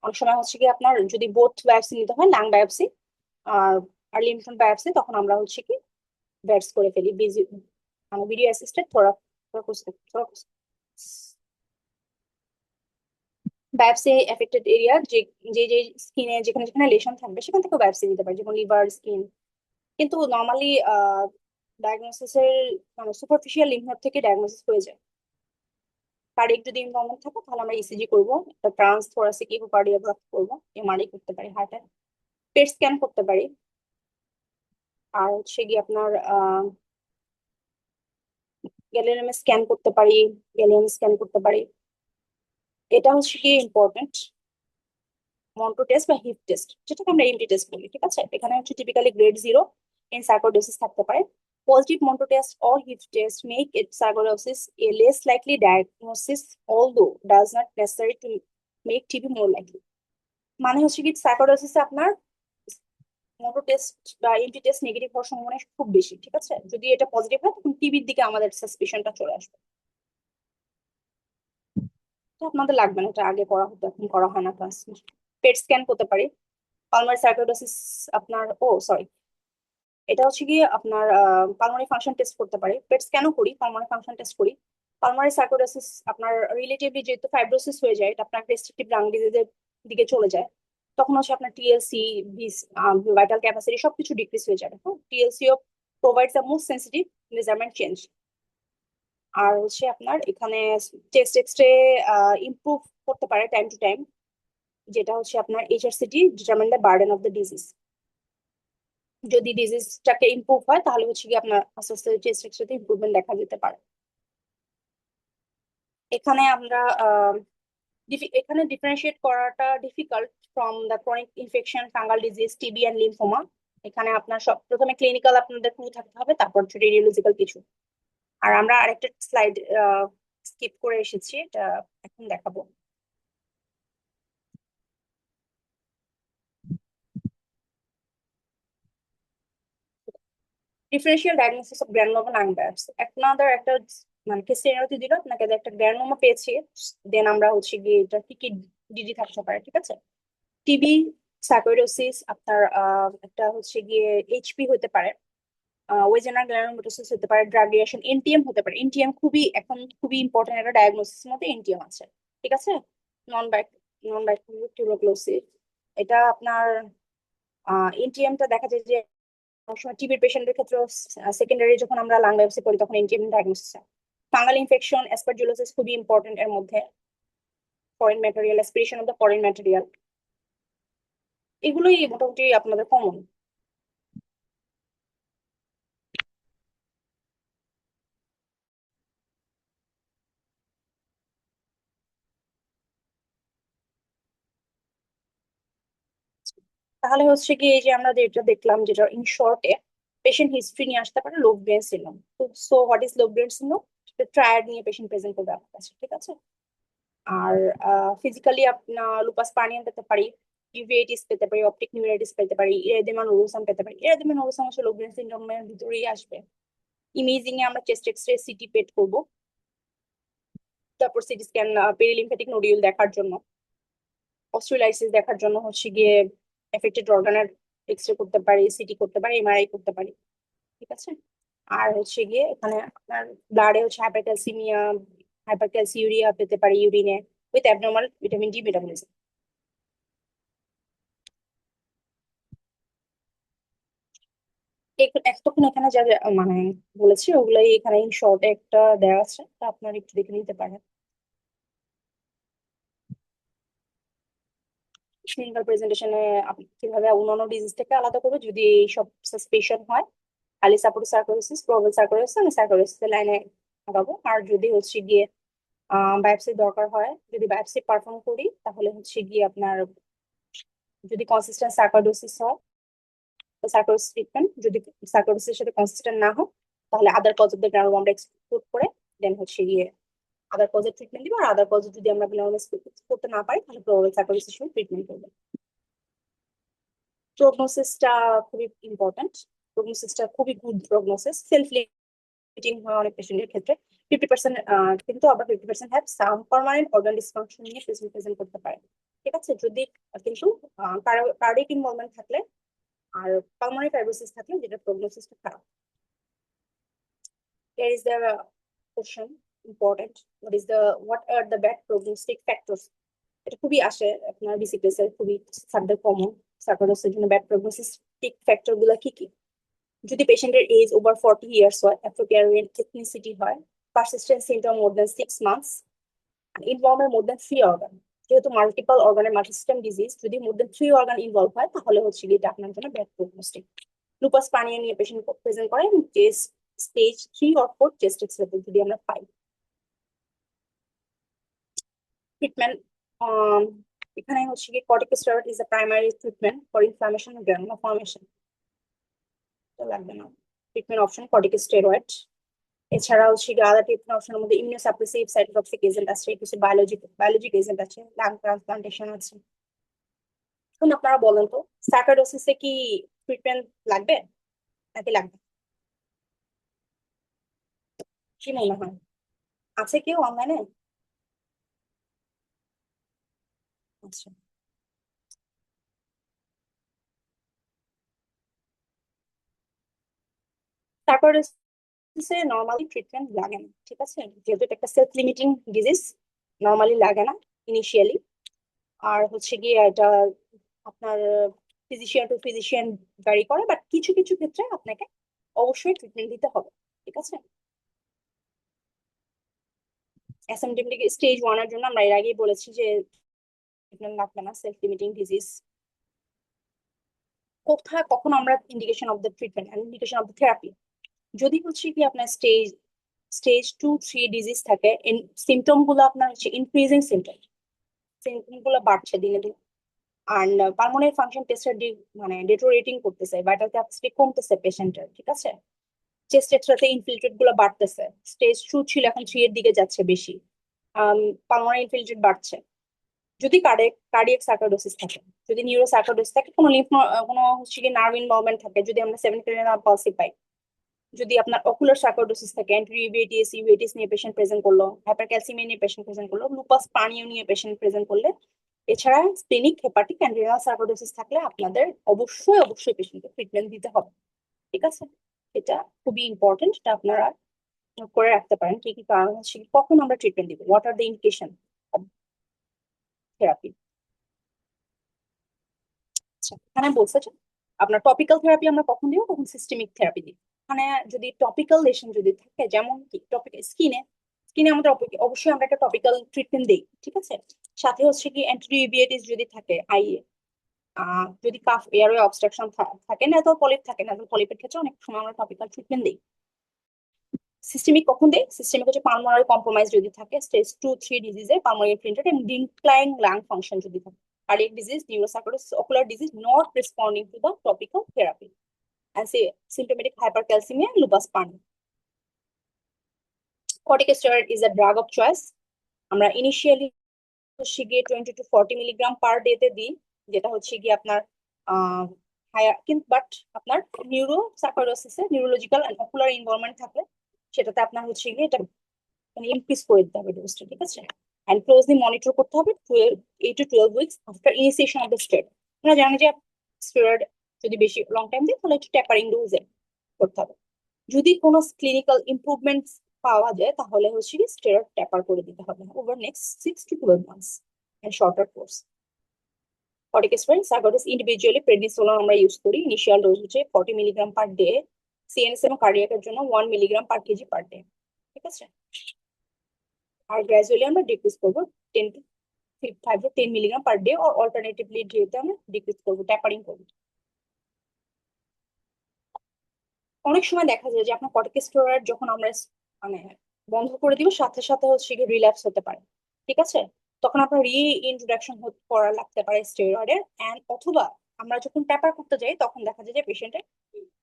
অনেক সময় হচ্ছে গিয়ে আপনার যদি বোথ বায়োপসি নিতে হয়, লাং বায়োপসি আর আর লিম্ফ নোড বায়োপসি, তখন আমরা হচ্ছে কি ব্যাটস করে ফেলি মানে video assisted biopsy affected area, যে যে যে স্কিনে যেখানে যেখানে লেশন থাকবে সেখান থেকে বায়োপসি দিতে পারে, যেমন লিভার, স্কিন। কিন্তু নর্মালি ডায়াগনোসিসের মানে সুপারফিশিয়াল লিম্ফ নোড থেকে ডায়াগনোসিস হয়ে যায়। কার্ডিয়াক যদি ইনভলভমেন্ট থাকে তাহলে আমরা ইসিজি করবো, একটা ট্রান্স থোরাসিক ইকোকার্ডিওগ্রাফি করবো, এমআরআই করতে পারি, হার্টের পেট স্ক্যান করতে পারি। আর হচ্ছে গিয়ে আপনার গ্যালিয়াম স্ক্যান করতে পারি, গ্যালিয়াম স্ক্যান করতে পারি। এটা হচ্ছে কি ইম্পর্টেন্ট মন্টো টেস্ট বা হিপ টেস্ট, যেটাকে আমরা এমটি টেস্ট বলি, ঠিক আছে? এখানে হচ্ছে টিপিক্যালি গ্রেড 0 ইন সার্কোডোসিস থাকতে পারে। Positive Monto test or HIF test make it sarcoidosis a less likely diagnosis, although does not necessary to make TB more likely. মানে হচ্ছে কি সার্কোইডোসিসে আপনার মোটো টেস্ট বা এমটি টেস্ট নেগেটিভ হওয়ার সম্ভাবনা খুব বেশি, ঠিক আছে? যদি এটা পজিটিভ হয় তখন টিবির দিকে আমাদের সাসপিশনটা চলে আসবে। তো আপনাদের লাগবে না, এটা আগে করা হতো, এখন করা হয় না ট্রান্সমিশন। পেট স্ক্যান করতে পারি, পালমারি সার্কোইডোসিস আপনার, ও সরি, এটা হচ্ছে গিয়ে আপনার পালমারি ফাংশন টেস্ট করতে পারি, পেট স্ক্যানও করি, পালমারি ফাংশন টেস্ট করি। পালমারি সার্কোইডোসিস আপনার রিলেটিভলি যেহেতু ফাইব্রোসিস হয়ে যায়, এটা আপনার রেস্ট্রিকটিভ লাং ডিজিজের দিকে চলে যায়, তখন হচ্ছে আপনার টিএলসি, ভাইটাল ক্যাপাসিটি সবকিছু ডিক্রিজ হয়ে যাবে। হ্যাঁ, DLCO provides the most sensitive measurement change. আর হচ্ছে আপনার এখানে চেস্ট এক্সরে ইমপ্রুভ করতে পারে টাইম টু টাইম, যেটা হচ্ছে আপনার HRCT determine the burden of the disease. যদি ডিজিজটাকে ইমপ্রুভ হয় তাহলে হচ্ছে কি আপনার আস্তে আস্তে চেস্ট এক্সরেতে ইমপ্রুভমেন্ট দেখা যেতে পারে। এখানে আমরা এখানে ডিফারেন্সিয়েট করাটা difficult from the chronic infection, fungal disease, TB and lymphoma. এখানে আপনার সব প্রথমে ক্লিনিক্যাল আপনাদের ক্লু থাকতে হবে, তারপর হচ্ছে রেডিওলজিক্যাল কিছু। আর আমরা আরেকটা স্লাইড স্কিপ করে এসেছি, এটা এখন দেখাবো। Differential diagnosis of granuloma lung biopsy. আপনাদের একটা মানে কেস সিনারিও দিল আপনাকে যে একটা গ্রানুলোমা পেয়েছি, দেন আমরা হচ্ছে গিয়ে এটা কি কি ডিডি থাকতে পারে, ঠিক আছে? টিবি, সার্কোইডোসিস, আপনার একটা হচ্ছে গিয়ে এইচপি হতে পারে, ওয়েজেনার গ্রানুলোমাটোসিস হতে পারে, ড্রাগ রিঅ্যাকশন, এনটিএম হতে পারে। এনটিএম খুবই এখন খুবই ইম্পর্টেন্ট একটা ডায়াগনোসিস মধ্যে এনটিএম আছে, ঠিক আছে? নন নন ব্যাকটেরিয়াল টিউবারকুলোসিস, এটা আপনার এনটিএমটা দেখা যায় যে অনেক সময় টিবির পেশেন্টের ক্ষেত্রে সেকেন্ডারি যখন আমরা লাং বায়োপসি করি তখন এনটিএম ডায়াগনোসিস হয়। ফাঙ্গাল ইনফেকশন, অ্যাসপারজিলোসিস খুবই ইম্পর্টেন্ট এর মধ্যে, foreign material, aspiration of the foreign material, এগুলোই মোটামুটি আপনাদের কমন। তাহলে হচ্ছে কি এই যে আমরা যেটা দেখলাম, যেটা ইন শর্টে পেশেন্ট হিস্ট্রি নিয়ে আসতে পারে Lofgren syndrome. So what is Lofgren syndrome? Triad নিয়ে পেশেন্ট প্রেজেন্ট করবে আপনার কাছে, ঠিক আছে? আর ফিজিক্যালি আপনার লুপাস পার্নিয়ান পেতে পারি, ইউভেইটিস পেতে পারি, অপটিক নিউরাইটিস পেতে পারি, ইরিদেমা নোডোসাম পেতে পারি। ইরিদেমা নোডোসাম হচ্ছে লো ব্রেন সিন্ড্রোমের ভিতরেই আসবে। ইমেজিং এ আমরা চেস্ট এক্সরে, সিটি পেট করবো, তারপর সিটি স্ক্যান, পেরিলিম্ফ্যাটিক নোডিউল দেখার জন্য, অস্ট্রোলাইসিস দেখার জন্য হচ্ছে গিয়ে এফেক্টেড অর্গানের এক্সরে করতে পারি, সিটি করতে পারি, এমআরআই করতে পারি, ঠিক আছে? আর হচ্ছে গিয়ে এখানে আপনার ব্লাডে হচ্ছে হাইপারক্যালসিমিয়া, হাইপারক্যালসিউরিয়া পেতে পারি ইউরিনে, with abnormal vitamin D metabolism. এতক্ষণ এখানে যা যা মানে বলেছি ওগুলাই এখানে শর্টে একটা দেওয়া আছে, তা আপনারা একটু দেখে নিতে পারেন। ক্লিনিক্যাল প্রেজেন্টেশনে আপনি কিভাবে অন্যান্য ডিজিজ থেকে আলাদা করবে যদি এইসব সাসপেশন হয়, খালি সাপোর্ট সার্কোসিস, প্রোভাল সার্কোসিস, আমি সার্কোসিস লাইনে আগাবো। আর যদি হচ্ছে গিয়ে বায়োপসি দরকার হয়, যদি বায়োপসি পারফর্ম করি তাহলে হচ্ছে গিয়ে আপনার যদি কনসিস্টেন্ট সার্কোডোসিস হয় সার্কোসিস ট্রিটমেন্ট, যদি সার্কোডোসিসের সাথে কনসিস্টেন্ট না হয় তাহলে আদার কজ অফ দ্য গ্রানুলোমা আমরা এক্সক্লুড করে দেন হচ্ছে গিয়ে আদার কজের ট্রিটমেন্ট দিব। আর আদার কজ যদি আমরা গ্রানুলোমা করতে না পারি তাহলে প্রোভাল সার্কোসিস ট্রিটমেন্ট করবো। প্রগনোসিসটা খুবই ইম্পর্টেন্ট, প্রগনোসিসটা খুবই গুড প্রগনোসিস। সেলফ লিমিটিং হয় অনেক পেশেন্টের ক্ষেত্রে, 50%, কিন্তু আবার 50% have some permanent organ dysfunction নিয়ে প্রেজেন্ট করতে পারে। ঠিক আছে, যদি কিন্তু কার্ডিয়াক ইনভলভমেন্ট থাকলে আর পালমোনারি ফাইব্রোসিস থাকলে যেটা প্রগনোসিসটা খারাপ। Here is the question important, what are the bad prognostic factors? এটা খুবই আসে আপনার বিসিপিএস এর খুবই সাবজেক্ট কমন। সার্কোডোসিসের জন্য ব্যাড প্রগনোস্টিক ফ্যাক্টর গুলো কি কি? যদি পেশেন্টের এজ ওভার 40 ইয়ার্স হয়, অ্যাফ্রো-ক্যারিবিয়ান এথনিসিটি হয়, পারসিস্টেন্ট সিমটম মোর দেন 6 months, ইনভলভমেন্ট মোর দেন 3 অর্গান, যেহেতু মাল্টিপল অর্গানের মাল্টিসিস্টেম ডিজিজ, যদি মোর দেন 3 অর্গান ইনভলভ হয় তাহলে হচ্ছে এটা আপনার জন্য ব্যাড প্রগনোস্টিক। লুপাস পানিয়া নিয়ে পেশেন্ট প্রেজেন্ট করেন chest stage 3 or 4 chest x level যদি আমরা পাই। ট্রিটমেন্ট এখানে হচ্ছে কি corticosteroid is the primary treatment for inflammation and granuloma formation. লাগবে না ট্রিটমেন্ট অপশন কর্টিকোস্টেরয়েড। এছাড়া হচ্ছে আলাদা ট্রিটমেন্ট অপশনের মধ্যে ইমিউনোসাপ্রেসিভ, সাইটোটক্সিক এজেন্ট আছে, কিছু বায়োলজিক এজেন্ট আছে, লাং ট্রান্সপ্লান্টেশন আছে। এখন আপনারা বলেন তো স্যাকারডোসিসে কি ট্রিটমেন্ট লাগবে নাকি লাগবে? কি মনে হয়, আছে কেউ অনলাইনে? আচ্ছা, স্যাকারডোসিসে নর্মালি ট্রিটমেন্ট লাগে না। ঠিক আছে, যেহেতু এটা একটা সেলফ লিমিটিং ডিজিজ, নর্মালি লাগে না ইনিশিয়ালি। আর হচ্ছে গিয়ে এটা আপনার ফিজিশিয়ান টু ফিজিশিয়ান ভ্যারি করে, বাট কিছু কিছু ক্ষেত্রে আপনাকে অবশ্যই ট্রিটমেন্ট দিতে হবে। ঠিক আছে, অ্যাসিম্পটোমেটিক স্টেজ 1 এর জন্য আমরা এর আগেই বলেছি যে ট্রিটমেন্ট লাগবে না, সেলফ লিমিটিং ডিজিজ। কোথায় কখন আমরা indication of the treatment and indication of the therapy, যদি হচ্ছে কি আপনার স্টেজ 2-3 ডিজিজ থাকে, সিমটম গুলো আপনার হচ্ছে ইনক্রিজিং সিমটম, সিমটম গুলো বাড়ছে দিনে দিনে, আর পালমোনারি ফাংশন টেস্টের মানে ডেটোরেটিং করতেছে, ভাইটাল ক্যাপাসিটি কমতেছে পেশেন্টের। ঠিক আছে, চেস্ট এক্সরাতে ইনফিল্ট্রেট গুলো বাড়তেছে, স্টেজ 2 ছিল এখন 3 এর দিকে যাচ্ছে বেশি, পালমোনারি ইনফিল্ট্রেট বাড়ছে। যদি কার্ডিয়াক সার্কোডোসিস থাকে, যদি নিউরো সার্কোডোসিস থাকে, কোনো কোনো হচ্ছে কি নার্ভ ইনভলভমেন্ট থাকে, যদি আমরা 7 ক্রিমিনাল পালসি পাই, যদি আপনার অকুলার সার্কোডোসিস থাকে, অ্যান্টি ইউভেটিস নিয়ে পেশেন্ট প্রেজেন্ট করলো, হাইপারক্যালসিমিয়া নিয়ে পেশেন্ট প্রেজেন্ট করলো, লুপাস পানিও নিয়ে পেশেন্ট প্রেজেন্ট করলে, এছাড়া স্প্লেনিক হেপাটিক অ্যান্ড রিনাল সার্কোডোসিস থাকলে আপনাদের অবশ্যই অবশ্যই পেশেন্টকে ট্রিটমেন্ট দিতে হবে। ঠিক আছে, এটা খুবই ইম্পর্টেন্ট, এটা আপনারা নোট করে রাখতে পারেন কি কি কারণ হচ্ছে কখন আমরা ট্রিটমেন্ট দিব, what are the indication of therapy. আচ্ছা, এখানে বলছে যে আপনার টপিক্যাল থেরাপি আমরা কখন দিব, কখন সিস্টেমিক থেরাপি দিব। মানে যদি টপিক্যাল লেশন যদি থাকে, যেমন কি টপিক্যাল স্কিনে, স্কিনে আমাদের অবশ্যই আমরা একটা টপিক্যাল ট্রিটমেন্ট দিই। ঠিক আছে, সাথে হচ্ছে কি অ্যান্টিডিউবিয়েটিস যদি থাকে আইয়ে, যদি কাফ এয়ারওয়ে অবস্ট্রাকশন থাকে, নেজাল পলিপ থাকে, নেজাল পলিপের ক্ষেত্রে অনেক সময় আমরা টপিক্যাল ট্রিটমেন্ট দিই। সিস্টেমিক কখন দেয়, সিস্টেমিক হচ্ছে পালমোনারি কম্প্রোমাইজ যদি থাকে, স্টেজ 2-3 ডিজিজে pulmonary infiltrate and decline lung function যদি থাকে, cardiac disease, neurosarcoidosis, ocular disease not responding to the topical therapy, and say symptomatic hypercalcemia, lupus pania. Corticosteroid is a drug of choice. আমরা initially হচ্ছে গিয়ে 20 to 40 milligram per day তে দিই, যেটা হচ্ছে গিয়ে আপনার হায়ার, কিন্তু বাট আপনার নিউরো সার্কোডোসিসে নিউরোলজিক্যাল এন্ড অকুলার ইনভলভমেন্ট থাকলে সেটাতে আপনার হচ্ছে গিয়ে এটা মানে ইনক্রিজ করে দিতে হবে ডোজটা। ঠিক আছে, এন্ড ক্লোজলি মনিটর করতে হবে 8 to 12 weeks after initiation of the steroid. আমরা জানি যে স্টেরয়েড যদি বেশি লং টাইম দিই তাহলে একটু ট্যাপারিং ডোজে করতে হবে। যদি কোনো ক্লিনিক্যাল ইমপ্রুভমেন্ট পাওয়া যায় তাহলে হচ্ছে কি স্টেরয়েড ট্যাপার করে দিতে হবে over next 6 to 12 months and shorter course. Corticosteroid sarcoidosis individually prednisolone আমরা ইউজ করি। ইনিশিয়াল ডোজ হচ্ছে 40 মিলিগ্রাম পার ডে, সিএনএস এবং কার্ডিয়াকের জন্য 1 milligram per KG per day. ঠিক আছে, আর গ্রাজুয়ালি আমরা ডিক্রিজ করবো 10 to 5 to 10 milligram per day, আর অল্টারনেটিভলি ডেতে আমরা ডিক্রিজ করবো, ট্যাপারিং করবো। অনেক সময় দেখা যায় যে আপনার কর্টিকোস্টেরয়েড যখন আমরা মানে বন্ধ করে দিব, সাথে সাথে হচ্ছে গিয়ে রিল্যাপস হতে পারে। ঠিক আছে, তখন আপনার ইন্ট্রোডাকশন করা লাগতে পারে স্টেরয়েডের, এন্ড অথবা আমরা যখন ট্যাপার করতে যাই তখন দেখা যায় যে পেশেন্টের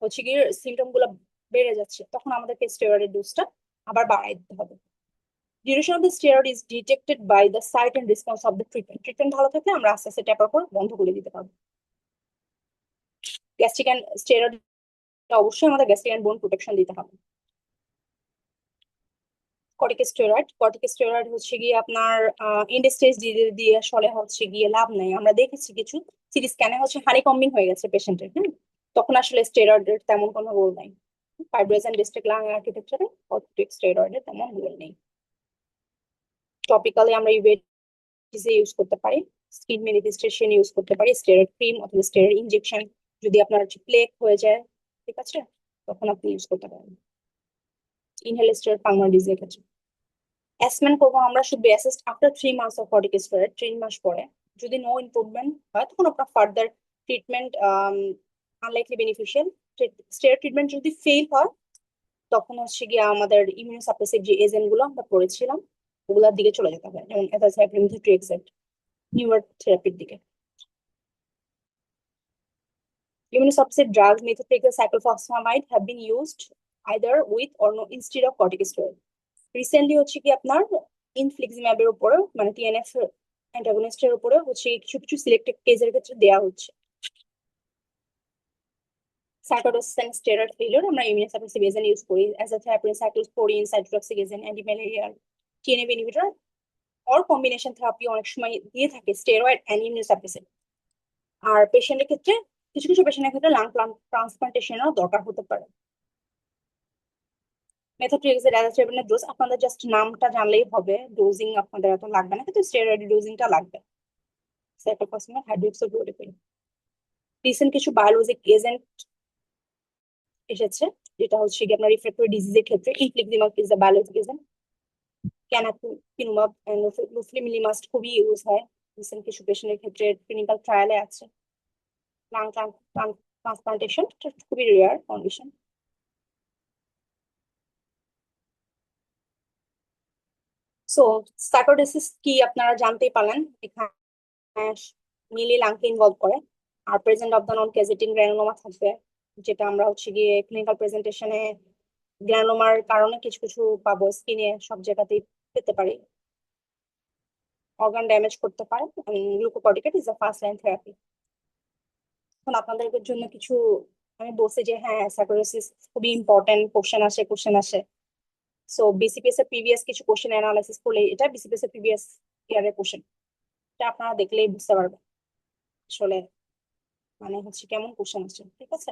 হচ্ছে গিয়ে সিমটম গুলো বেড়ে যাচ্ছে, তখন আমাদেরকে স্টেরয়েডের ডোজটা আবার বাড়াই দিতে হবে। Duration of the steroid is detected by the site and response of the treatment. Treatment ভালো থাকলে আমরা আস্তে আস্তে ট্যাপার করে বন্ধ করে দিতে পারবো। গ্যাস্ট্রিক অ্যান্ড স্টেরয়েড অবশ্যই আমাদের গ্যাস্ট্রিক অ্যান্ড বোন প্রোটেকশন দিতে হবে। কর্টিকোস্টেরয়েড হচ্ছে গিয়ে আপনার এন্ড স্টেজ দিয়ে আসলে হচ্ছে গিয়ে লাভ নাই। আমরা দেখেছি কিছু সিটি স্ক্যানে হচ্ছে হানিকম্বিং হয়ে গেছে পেশেন্টের, হ্যাঁ, তখন আসলে স্টেরয়েডের তেমন কোনো রোল নাই। ফাইব্রোজ এন্ড ডিস্ট্রিক্ট লাং আর্কিটেকচারে কর্টিকোস্টেরয়েডের তেমন রোল নেই। টপিক্যালি আমরা ইউভেটিসে ইউজ করতে পারি, স্কিন ম্যানিফেস্টেশন ইউজ করতে পারি, স্টেরয়েড ক্রিম অথবা স্টেরয়েড ইনজেকশন যদি আপনার প্লেক হয়ে যায়, ঠিক আছে, তখন আপনি ইউজ করতে পারেন। ইনহেল স্টেরয়েড পালমোনাল ক্ষেত্রে অ্যাসেসমেন্ট করবো আমরা, should be assessed after 3 months of corticosteroid. 3 মাস পরে যদি নো ইমপ্রুভমেন্ট হয় তখন আপনার further treatment unlikely beneficial. Steroid treatment যদি ফেল হয় তখন হচ্ছে গিয়ে আমাদের ইমিউনোসাপ্রেসিভ যে এজেন্ট গুলো আমরা পড়েছিলাম ওগুলোর দিকে চলে যেতে হবে, যেমন এথাইসাইক্লিন, মিথোট্রেক্সেট, নিউয়ার থেরাপির দিকে। Immunosuppressive drugs, methotrexate, cyclophosphamide have been used either with or no instead of corticosteroid. Recently হচ্ছে কি আপনার ইনফ্লিক্সিম্যাবের উপরে মানে টিএনএফ অ্যান্টাগনিস্টের উপরে হচ্ছে কিছু কিছু সিলেক্টেড কেসের ক্ষেত্রে দেওয়া হচ্ছে। সাইটোটোক্সিস এন্ড স্টেরয়েড ফেলিওর আমরা ইমিউনোসাপ্রেসিভ এজেন্ট ইউজ করি, azathioprine, cyclosporine, cytotoxic agent, antimalarial, TNF inhibitor or combination therapy অনেক সময় দিয়ে থাকে স্টেরয়েড এন্ড ইমিউনোসাপ্রেসিভ। আর পেশেন্টের ক্ষেত্রে কিছু কিছু পেশেন্টের ক্ষেত্রে লাং ট্রান্সপ্লান্টেশনও দরকার হতে পারে। মেথোট্রেক্সেট অ্যাজাথ্রাইপিনের ডোজ আপনাদের জাস্ট নামটা জানলেই হবে, ডোজিং আপনাদের এত লাগবে না, কিন্তু স্টেরয়েড ডোজিংটা লাগবে। Cyclophosphamide, hydroxychloroquine. রিসেন্ট কিছু বায়োলজিক এজেন্ট এসেছে যেটা হচ্ছে কি আপনার রিফ্র্যাক্টরি ডিজিজের ক্ষেত্রে infliximab is the biologic agent. Canakinumab and roflumilast খুবই ইউজ হয় রিসেন্ট কিছু পেশেন্টের ক্ষেত্রে, ক্লিনিক্যাল ট্রায়ালে আছে। লাং ট্রান্সপ্লান্টেশন খুবই রেয়ার কন্ডিশন। সো সার্কোডোসিস কি আপনারা জানতেই পারলেন, এখানে মিলি লাংকে ইনভলভ করে। আর present of the non caseating granuloma থাকবে, যেটা আমরা হচ্ছে গিয়ে ক্লিনিক্যাল প্রেজেন্টেশনে গ্রানুলোমার কারণে কিছু কিছু পাবো, স্কিনে সব জায়গাতেই পেতে পারি, অর্গান ড্যামেজ করতে পারে। Glucocorticoid is the first line therapy. এখন আপনাদের জন্য কিছু আমি বলছি যে হ্যাঁ সার্কোডোসিস খুবই ইম্পর্টেন্ট, কোশ্চেন আসে। সো বিসিপিএস এর প্রিভিয়াস কিছু কোশ্চেন অ্যানালাইসিস করলে, এটা বিসিপিএস এর প্রিভিয়াস ইয়ারের কোশ্চেন, এটা আপনারা দেখলেই বুঝতে পারবেন আসলে মানে হচ্ছে কেমন কোশ্চেন আসছে। ঠিক আছে,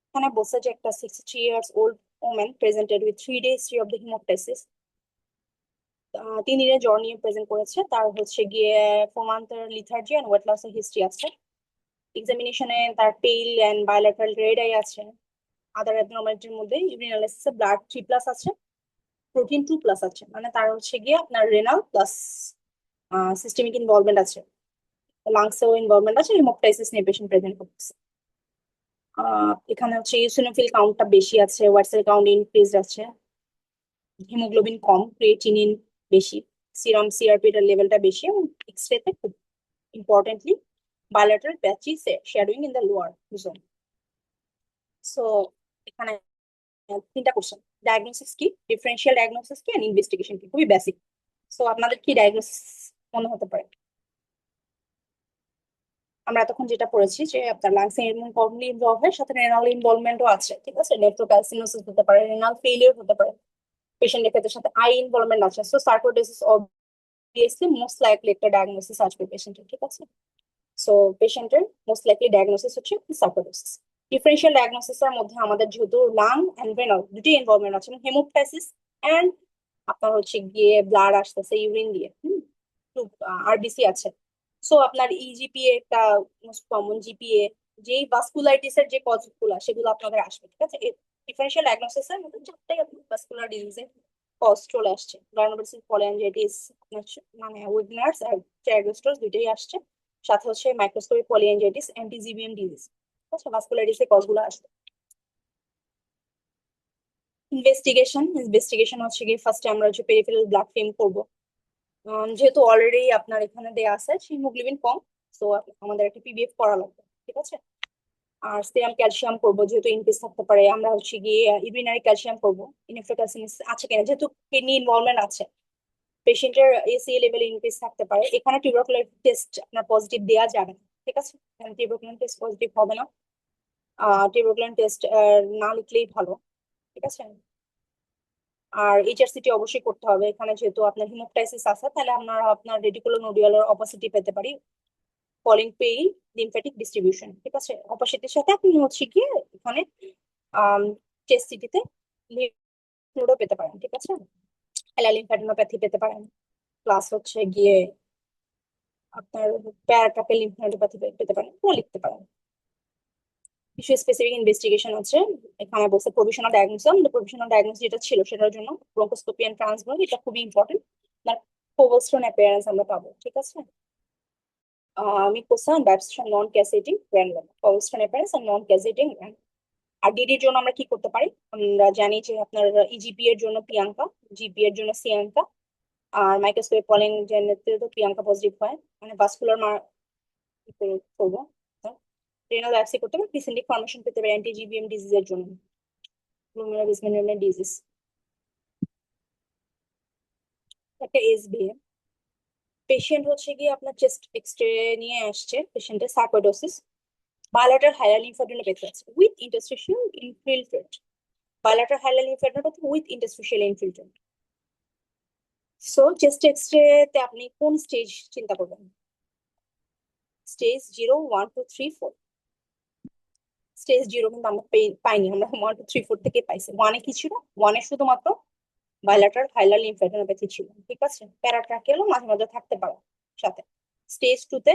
এখানে বলছে যে একটা 63 years old woman presented with 3 days history of the hemoptysis। 3 দিনের জ্বর নিয়ে প্রেজেন্ট করেছে, তার হচ্ছে গিয়ে 4 month lethargy and weight loss এর হিস্ট্রি আছে। এক্সামিনেশনে তার pale and bilateral red eye আছে। আদার অ্যাবনর্মালিটির মধ্যে ইউরিন অ্যানালাইসিসে ব্লাড 3+ আছে, প্রোটিন 2+ আছে, মানে তার হচ্ছে গিয়ে আপনার রেনাল প্লাস সিস্টেমিক ইনভলভমেন্ট আছে, লাংসেও ইনভলভমেন্ট আছে, হেমোপটাইসিস নিয়ে পেশেন্ট প্রেজেন্ট করতেছে। এখানে হচ্ছে ইউসিনোফিল কাউন্টটা বেশি আছে, হোয়াইট সেল কাউন্ট ইনক্রিজ আছে, হিমোগ্লোবিন কম, ক্রিয়েটিনিন বেশি, সিরাম সিআরপি এর লেভেলটা বেশি, এবং এক্সরেতে খুব importantly bilateral patchy shadowing in the lower zone. So এখানে 3টা কোশ্চেন, ডায়াগনোসিস কি, ডিফারেন্সিয়াল ডায়াগনোসিস কি, এন্ড ইনভেস্টিগেশন কি, খুবই বেসিক। সো আপনাদের কি ডায়াগনোসিস মনে হতে পারে? আমরা এতক্ষণ যেটা পড়েছি যে আপনার লাংস ইনভলভলি ইনভলভ হয়, সাথে রেনাল ইনভলভমেন্টও আছে। ঠিক আছে, নেফ্রোক্যালসিনোসিস হতে পারে, রেনাল ফেলিয়ার হতে পারে, পেশেন্টের ক্ষেত্রে সাথে আই ইনভলভমেন্ট আছে। সো সার্কোডোসিস অবভিয়াসলি মোস্ট লাইকলি একটা ডায়াগনোসিস আসবে পেশেন্টের। ঠিক আছে, সো পেশেন্টের মোস্ট লাইকলি ডায়াগনোসিস হচ্ছে সার্কোডোসিস। ডিফারেন্সিয়াল ডায়াগনোসিস এর মধ্যে আমাদের যেহেতু লাং এন্ড রেনাল দুটি ইনভলভমেন্ট আছে, হেমোপ্টাইসিস এন্ড আপনার হচ্ছে গিয়ে ব্লাড আসতেছে ইউরিন দিয়ে, আরবিসি আছে, সো আপনার ইজিপিএ একটা মোস্ট কমন জিপিএ, যেই ভাস্কুলাইটিস এর যে কজগুলো সেগুলো আপনাদের আসবে, ঠিক আছে। ডিফারেন্সিয়াল ডায়াগনোসিস এর মধ্যে চারটাই আপনার ভাস্কুলার ডিজিজের কজ চলে আসছে। গ্রানুলোমাটোসিস পলিঅ্যাঞ্জাইটিস, মানে উইগনার্স আর চ্যাগোস্টোস দুইটাই আসছে, সাথে হচ্ছে মাইক্রোস্কোপিক পলিঅ্যাঞ্জাইটিস, অ্যান্টিজিবিএম ডিজিজ, ঠিক আছে। ভাস্কুলাইটিস এর কজগুলো আসবে। ইনভেস্টিগেশন হচ্ছে কি, ফার্স্টে আমরা হচ্ছে পেরিফেরাল ব্লাড ফিল্ম করবো। যেহেতু অলরেডি আপনার এখানে দেয়া আছে হিমোগ্লোবিন কম, তো আমাদের একটা পিবিএফ করা লাগবে, ঠিক আছে। আর সেরাম ক্যালসিয়াম করবো, যেহেতু ইনক্রিজ থাকতে পারে। আমরা হচ্ছে গিয়ে ইউরিনারি ক্যালসিয়াম করবো, ইনএফিকাসিনেস আছে কিনা, যেহেতু কিডনি ইনভলভমেন্ট আছে, পেশেন্টের এসিএ লেভেল ইনক্রিজ থাকতে পারে। এখানে টিউবারকুলার টেস্ট আপনার পজিটিভ দেওয়া যাবে না, ঠিক আছে। এখানে টিউবারকুলার টেস্ট পজিটিভ হবে না। টিউবারকুলার টেস্ট না লিখলেই ভালো, ঠিক আছে। আর এইচআরসিটি অবশ্যই করতে হবে এখানে, যেহেতু আপনার হিমোপ্টাইসিস আছে, তাহলে আমরা আপনার রেটিকুলোনোডুয়ালার অপাসিটি পেতে পারি, কলিং পেইন, লিম্ফ্যাটিক ডিস্ট্রিবিউশন, ঠিক আছে। অপাসিটির সাথে আপনি হচ্ছে গিয়ে এখানে চেস্ট সিটিতে লিম্ফনোডও পেতে পারেন, ঠিক আছে। লিম্ফ্যাডিনোপ্যাথি পেতে পারেন, প্লাস হচ্ছে গিয়ে আপনার প্যারাট্রাকেল লিম্ফনোডোপ্যাথি পেতে পারেন, এগুলো লিখতে পারেন। কিছু স্পেসিফিক ইনভেস্টিগেশন আছে এখানে বলছে। প্রভিশনাল ডায়াগনোসিস, আমাদের প্রভিশনাল ডায়াগনোসিস যেটা ছিল সেটার জন্য ব্রঙ্কোস্কোপি এন্ড ট্রান্সভাল, এটা খুবই ইম্পর্টেন্ট। তার কোবলস্টোন অ্যাপিয়ারেন্স আমরা পাবো, ঠিক আছে। মিকোসা ব্যাপসন নন ক্যাসেটিং গ্র্যানুলাম, কোবলস্টোন অ্যাপিয়ারেন্স আর নন ক্যাসেটিং। আর ডিডির জন্য আমরা কি করতে পারি, আমরা জানি যে আপনার ইজিপি এর জন্য প্রিয়াঙ্কা, জিপি এর জন্য সিয়াঙ্কা, আর মাইক্রোস্কোপিক পলিঅ্যাঞ্জাইটিতে তো প্রিয়াঙ্কা পজিটিভ হয়, মানে ভাস্কুলার করবো। রেনাল বায়োপসি করতে পারি, প্রিসেন্টিক ফর্মেশন পেতে পারি অ্যান্টিজিবিএম ডিজিজের জন্য, গ্লোমেরুলার ডিসমিনোরিয়াল ডিজিজ। একটা এসবিএ পেশেন্ট হচ্ছে গিয়ে আপনার চেস্ট এক্সরে নিয়ে আসছে, পেশেন্টের সার্কোইডোসিস, bilateral hilar lymphadenopathy আছে with interstitial infiltrate, bilateral hilar lymphadenopathy with interstitial infiltrate। So chest x-ray তে আপনি কোন স্টেজ চিন্তা করবেন? স্টেজ 0, 1, 2, 3, 4। স্টেজ 0 কিন্তু আমরা পাইনি, আমরা 1, 2, 3, 4 থেকে পাইছি। ওয়ানে কি ছিল? ওয়ানে শুধুমাত্র বাইলাটারাল হাইলার লিম্ফ্যাডিনোপ্যাথি ছিল, ঠিক আছে। প্যারাট্রাকিয়ালও মাঝে মাঝে থাকতে পারে সাথে। স্টেজ 2 তে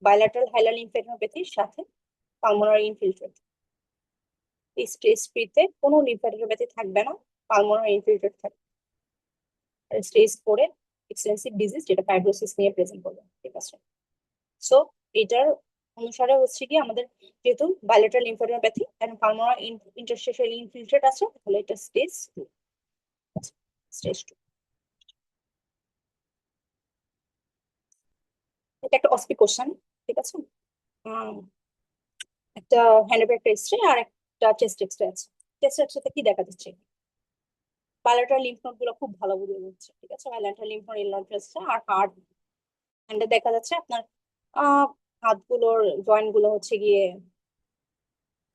বাইলাটারাল হাইলার লিম্ফ্যাডিনোপ্যাথির সাথে পালমোনারি ইনফিলট্রেট। এই স্টেজ 3 তে কোনো লিম্ফ্যাডিনোপ্যাথি থাকবে না, পালমোনারি ইনফিলট্রেট থাকবে। আর স্টেজ 4 এ এক্সটেন্সিভ ডিজিজ, যেটা ফাইব্রোসিস নিয়ে প্রেজেন্ট করবে, ঠিক আছে। সো এটার অনুসারে হচ্ছে কি আমাদের, যেহেতু বাইলেটারাল লিম্ফোডেনোপ্যাথি এবং পালমোনারি ইন্টারস্টিশিয়াল ইনফিলট্রেট আছে, তাহলে এটা স্টেজ 2। স্টেজ 2 এটা একটা অস্পি কোশ্চেন, ঠিক আছে। উম, একটা হ্যান্ডের একটা এক্সরে আর একটা চেস্ট এক্সরে আছে। চেস্ট এক্সরেতে কি দেখা যাচ্ছে? বাইলেটারাল লিম্ফ নোড গুলো খুব ভালো বোঝা যাচ্ছে, ঠিক আছে। বাইলেটারাল লিম্ফ নোড ইনফিলট্রেশন আর হার্ট হ্যান্ডে দেখা যাচ্ছে আপনার আহ হাতগুলোর জয়েন্ট গুলো হচ্ছে গিয়ে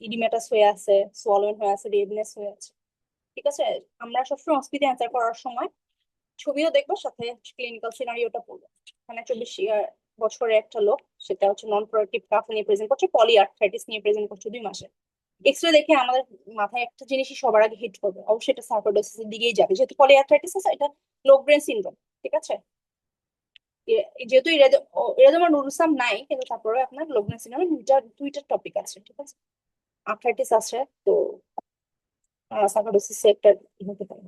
ইডিমেটাস হয়ে আছে, সোয়ালেন হয়ে আছে, রেডনেস হয়ে আছে, ঠিক আছে। আমরা সবসময় হসপিটালে অ্যান্সার করার সময় ছবিও দেখবো, সাথে ক্লিনিক্যাল সিনারিওটা পড়বো। এখানে 24 বছরের একটা লোক, সেটা হচ্ছে নন প্রোডাক্টিভ কাফ নিয়ে প্রেজেন্ট করছে, পলি আর্থ্রাইটিস নিয়ে প্রেজেন্ট করছে 2 মাসে। এক্সরে দেখে আমাদের মাথায় একটা জিনিসই সবার আগে হিট করবে, অবশ্যই এটা সার্কোইডোসিসের দিকেই যাবে, যেহেতু পলি আর্থ্রাইটিস আছে, এটা লোগ্রেন সিনড্রোম, ঠিক আছে। যেহেতু ইরাদোমা নুরুসাম নাই, কিন্তু তারপরে আপনার লোগ্রেন সিনড্রোম দুইটা টপিক আছে, ঠিক আছে। আর্থ্রাইটিস আছে, তো সার্কোইডোসিস একটা হতে পারে।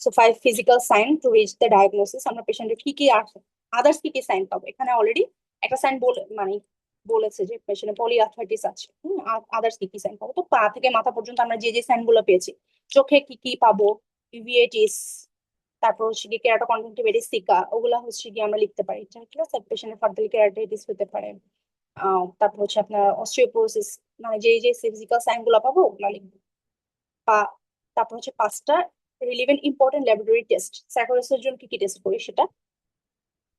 So 5 physical sign to reach the diagnosis. আমরা পেশেন্টের কি কি আদার্স কি কি সাইন পাবো? এখানে অলরেডি একটা সাইন মানে বলেছে যে পেশেন্টের পলিআর্থ্রাইটিস আছে। আদার্স কি কি সাইন পাবো? তো পা থেকে মাথা পর্যন্ত আমরা যে যে সাইন গুলো পেয়েছি, চোখে কি কি পাবো? ইউভিএটিস, তারপর হচ্ছে কি কেরাটোকনজেক্টিভাইটিস সিকা, ওগুলা হচ্ছে কি আমরা লিখতে পারি, ঠিক আছে। পেশেন্টের ফার্দার কেরাটিটিস হতে পারে। তারপর হচ্ছে আপনার অস্টিওপোরোসিস, মানে যে যে ফিজিক্যাল সাইন গুলো পাবো ওগুলা লিখবো। বা তারপর হচ্ছে 5টা রিলেভেন্ট ইম্পর্টেন্ট ল্যাবরেটরি টেস্ট, সাইকোলজিস্টের জন্য কি কি টেস্ট করি সেটা।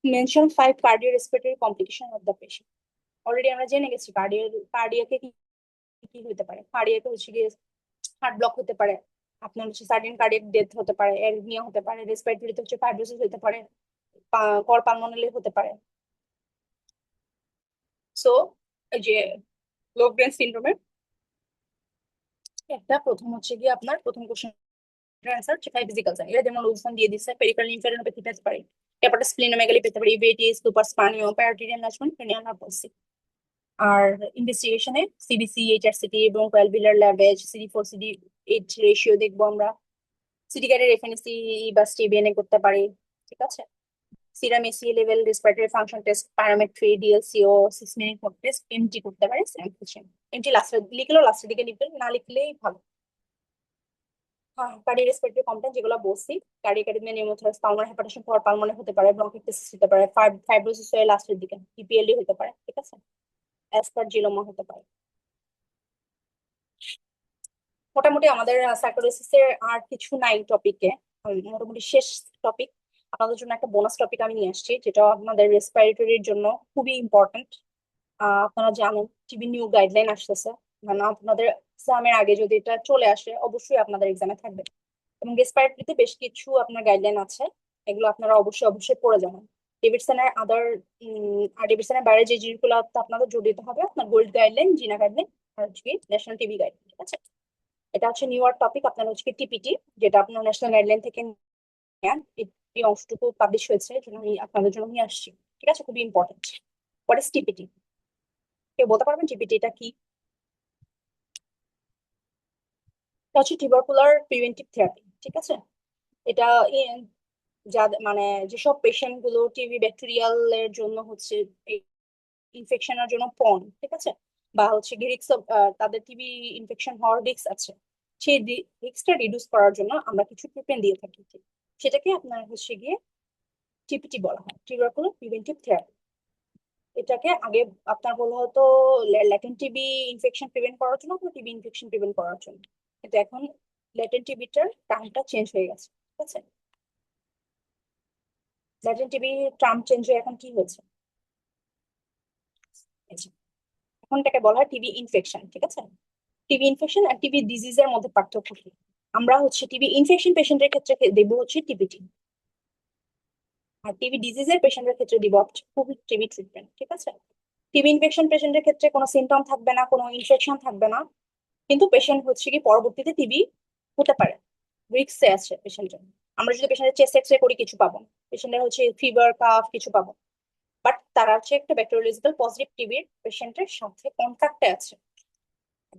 Mention 5 cardio respiratory complication of the patient. Already আমরা জেনে গেছি কার্ডিয়াকে কি কি হতে পারে। কার্ডিয়াকে হচ্ছে গিয়ে হার্ট ব্লক হতে পারে, আপনার হচ্ছে সাডেন কার্ডিয়াক ডেথ হতে পারে, অ্যারিথমিয়া হতে পারে, রেসপিরেটরিতে হচ্ছে ফাইব্রোসিস হতে পারে, কর পালমোনালি হতে পারে। সো এই যে লোগ্রেন সিনড্রোমের একটা প্রথম হচ্ছে গিয়ে আপনার প্রথম কোশ্চেন অ্যান্সার হচ্ছে ফিজিক্যাল সাইন, এটা যেমন লুজসান দিয়ে দিচ্ছে, পেরিফেরাল লিম্ফোডেনোপ্যাথি পেতে পারে, হেপাটোস্প্লিনোমেগালি পেতে পারি, ইউভেইটিস, লুপাস পানিও, প্যারাটিড এনলার্জমেন্ট, ক্রেনিয়াল নার্ভ পালসি। আর ইনভেস্টিগেশনে সিবিসি, এইচআরসিটি এবং অ্যালভিলার ল্যাভেজ, CD4 CD8 রেশিও দেখবো আমরা। সিটি ক্যাটের এফএনসি বা স্টিবিএনএ করতে পারি, ঠিক আছে। Serum ACE level, respiratory function test, spirometry, DLCO, 6 minute walk test, MT করতে পারে, স্যাম্পল। এমটি লাস্টের লিখলেও লাস্টের দিকে লিখবেন, না লিখলেই ভালো। হ্যাঁ, কার্ডিওরেসপিরেটরি কমপ্লেন যেগুলো বলছি, cardiac arrhythmia, pneumothorax, pulmonary hypertension, pulmonary হতে পারে, ব্রঙ্কিটিস হতে পারে, ফাইব্রোসিস হয়ে লাস্টের দিকে পিপিএলডি হতে পারে, ঠিক আছে। অ্যাসপারজিলোমা হতে পারে। মোটামুটি আমাদের সাইটোলিসিসের আর কিছু নাই টপিকে, মোটামুটি শেষ টপিক। আপনাদের জন্য একটা বোনাস টপিক আমি নিয়ে আসছি, যেটা আপনাদের রেসপিরেটরির জন্য খুবই ইম্পর্টেন্ট। আপনারা জানেন টিবি নিউ গাইডলাইন আসতেছে, মানে আপনাদের এক্সামের আগে যদি এটা চলে আসে অবশ্যই আপনাদের এক্সামে থাকবে। এবং রেসপিরেটরিতে বেশ কিছু আপনার গাইডলাইন আছে, এগুলো আপনারা অবশ্যই অবশ্যই পড়ে যাবেন। ডেভিডসনের আদার আর ডেভিডসনের বাইরে যে জিনিসগুলো আপনাদের জড়িত হবে, আপনার গোল্ড গাইডলাইন, জিনা গাইডলাইন, আর হচ্ছে ন্যাশনাল টিবি গাইডলাইন, ঠিক আছে। এটা হচ্ছে নিউ ইয়র্ক টপিক, আপনার হচ্ছে টিপিটি, যেটা আপনার ন্যাশনাল গাইডলাইন থেকে নেন। এই অংশটুকু পাবলিশ হয়েছে, এই জন্য আমি আপনাদের জন্য নিয়ে আসছি, ঠিক আছে। খুবই ইম্পর্টেন্ট। What is TPT? কেউ বলতে পারবেন টিপিটি এটা কি? এটা হচ্ছে টিউবারকুলার প্রিভেন্টিভ থেরাপি, ঠিক আছে। এটা যা মানে যেসব পেশেন্ট গুলো টিবি ব্যাকটেরিয়াল এর জন্য হচ্ছে ইনফেকশনের জন্য পন, ঠিক আছে, বা হচ্ছে রিক্স, তাদের টিবি ইনফেকশন হওয়ার রিক্স আছে, সেই রিক্সটা রিডিউস করার জন্য আমরা কিছু ট্রিটমেন্ট দিয়ে থাকি, সেটাকে আপনার হচ্ছে গিয়ে টিপিটি বলা হয়, টিউবারকুলার প্রিভেন্টিভ থেরাপি। এটাকে আগে আপনার বলা হতো ল্যাটেন্ট টিবি ইনফেকশন প্রিভেন্ট করার জন্য, টিবি ইনফেকশন প্রিভেন্ট করার জন্য, কিন্তু এখন ল্যাটেন্ট টিবিটার টার্মটা চেঞ্জ হয়ে গেছে, ঠিক আছে। ল্যাটেন্ট টিবি টার্ম চেঞ্জ হয়ে এখন কি হয়েছে, এই যে, এখন এটাকে বলা হয় টিবি ইনফেকশন, ঠিক আছে। টিবি ইনফেকশন আর টিবি ডিজিজের মধ্যে পার্থক্য কি? আমরা হচ্ছে টিবি ইনফেকশন পেশেন্টের ক্ষেত্রে দেবো হচ্ছে টিবিটি, আর টিবি ডিজিজের পেশেন্টের ক্ষেত্রে দিব খুবই টিবি ট্রিটমেন্ট, ঠিক আছে। টিবি ইনফেকশন পেশেন্টের ক্ষেত্রে কোনো সিমটম থাকবে না, কোনো ইনফেকশন থাকবে না, কিন্তু পেশেন্ট হচ্ছে কি পরবর্তীতে টিবি হতে পারে, রিস্কে আছে পেশেন্টের। আমরা যদি পেশেন্টের চেস্ট এক্সরে করি কিছু পাবো, পেশেন্টের হচ্ছে ফিভার কাফ কিছু পাবো, বাট তারা হচ্ছে একটা ব্যাকটেরিওলজিক্যাল পজিটিভ টিবির পেশেন্টের সাথে কন্ট্যাক্টে আছে।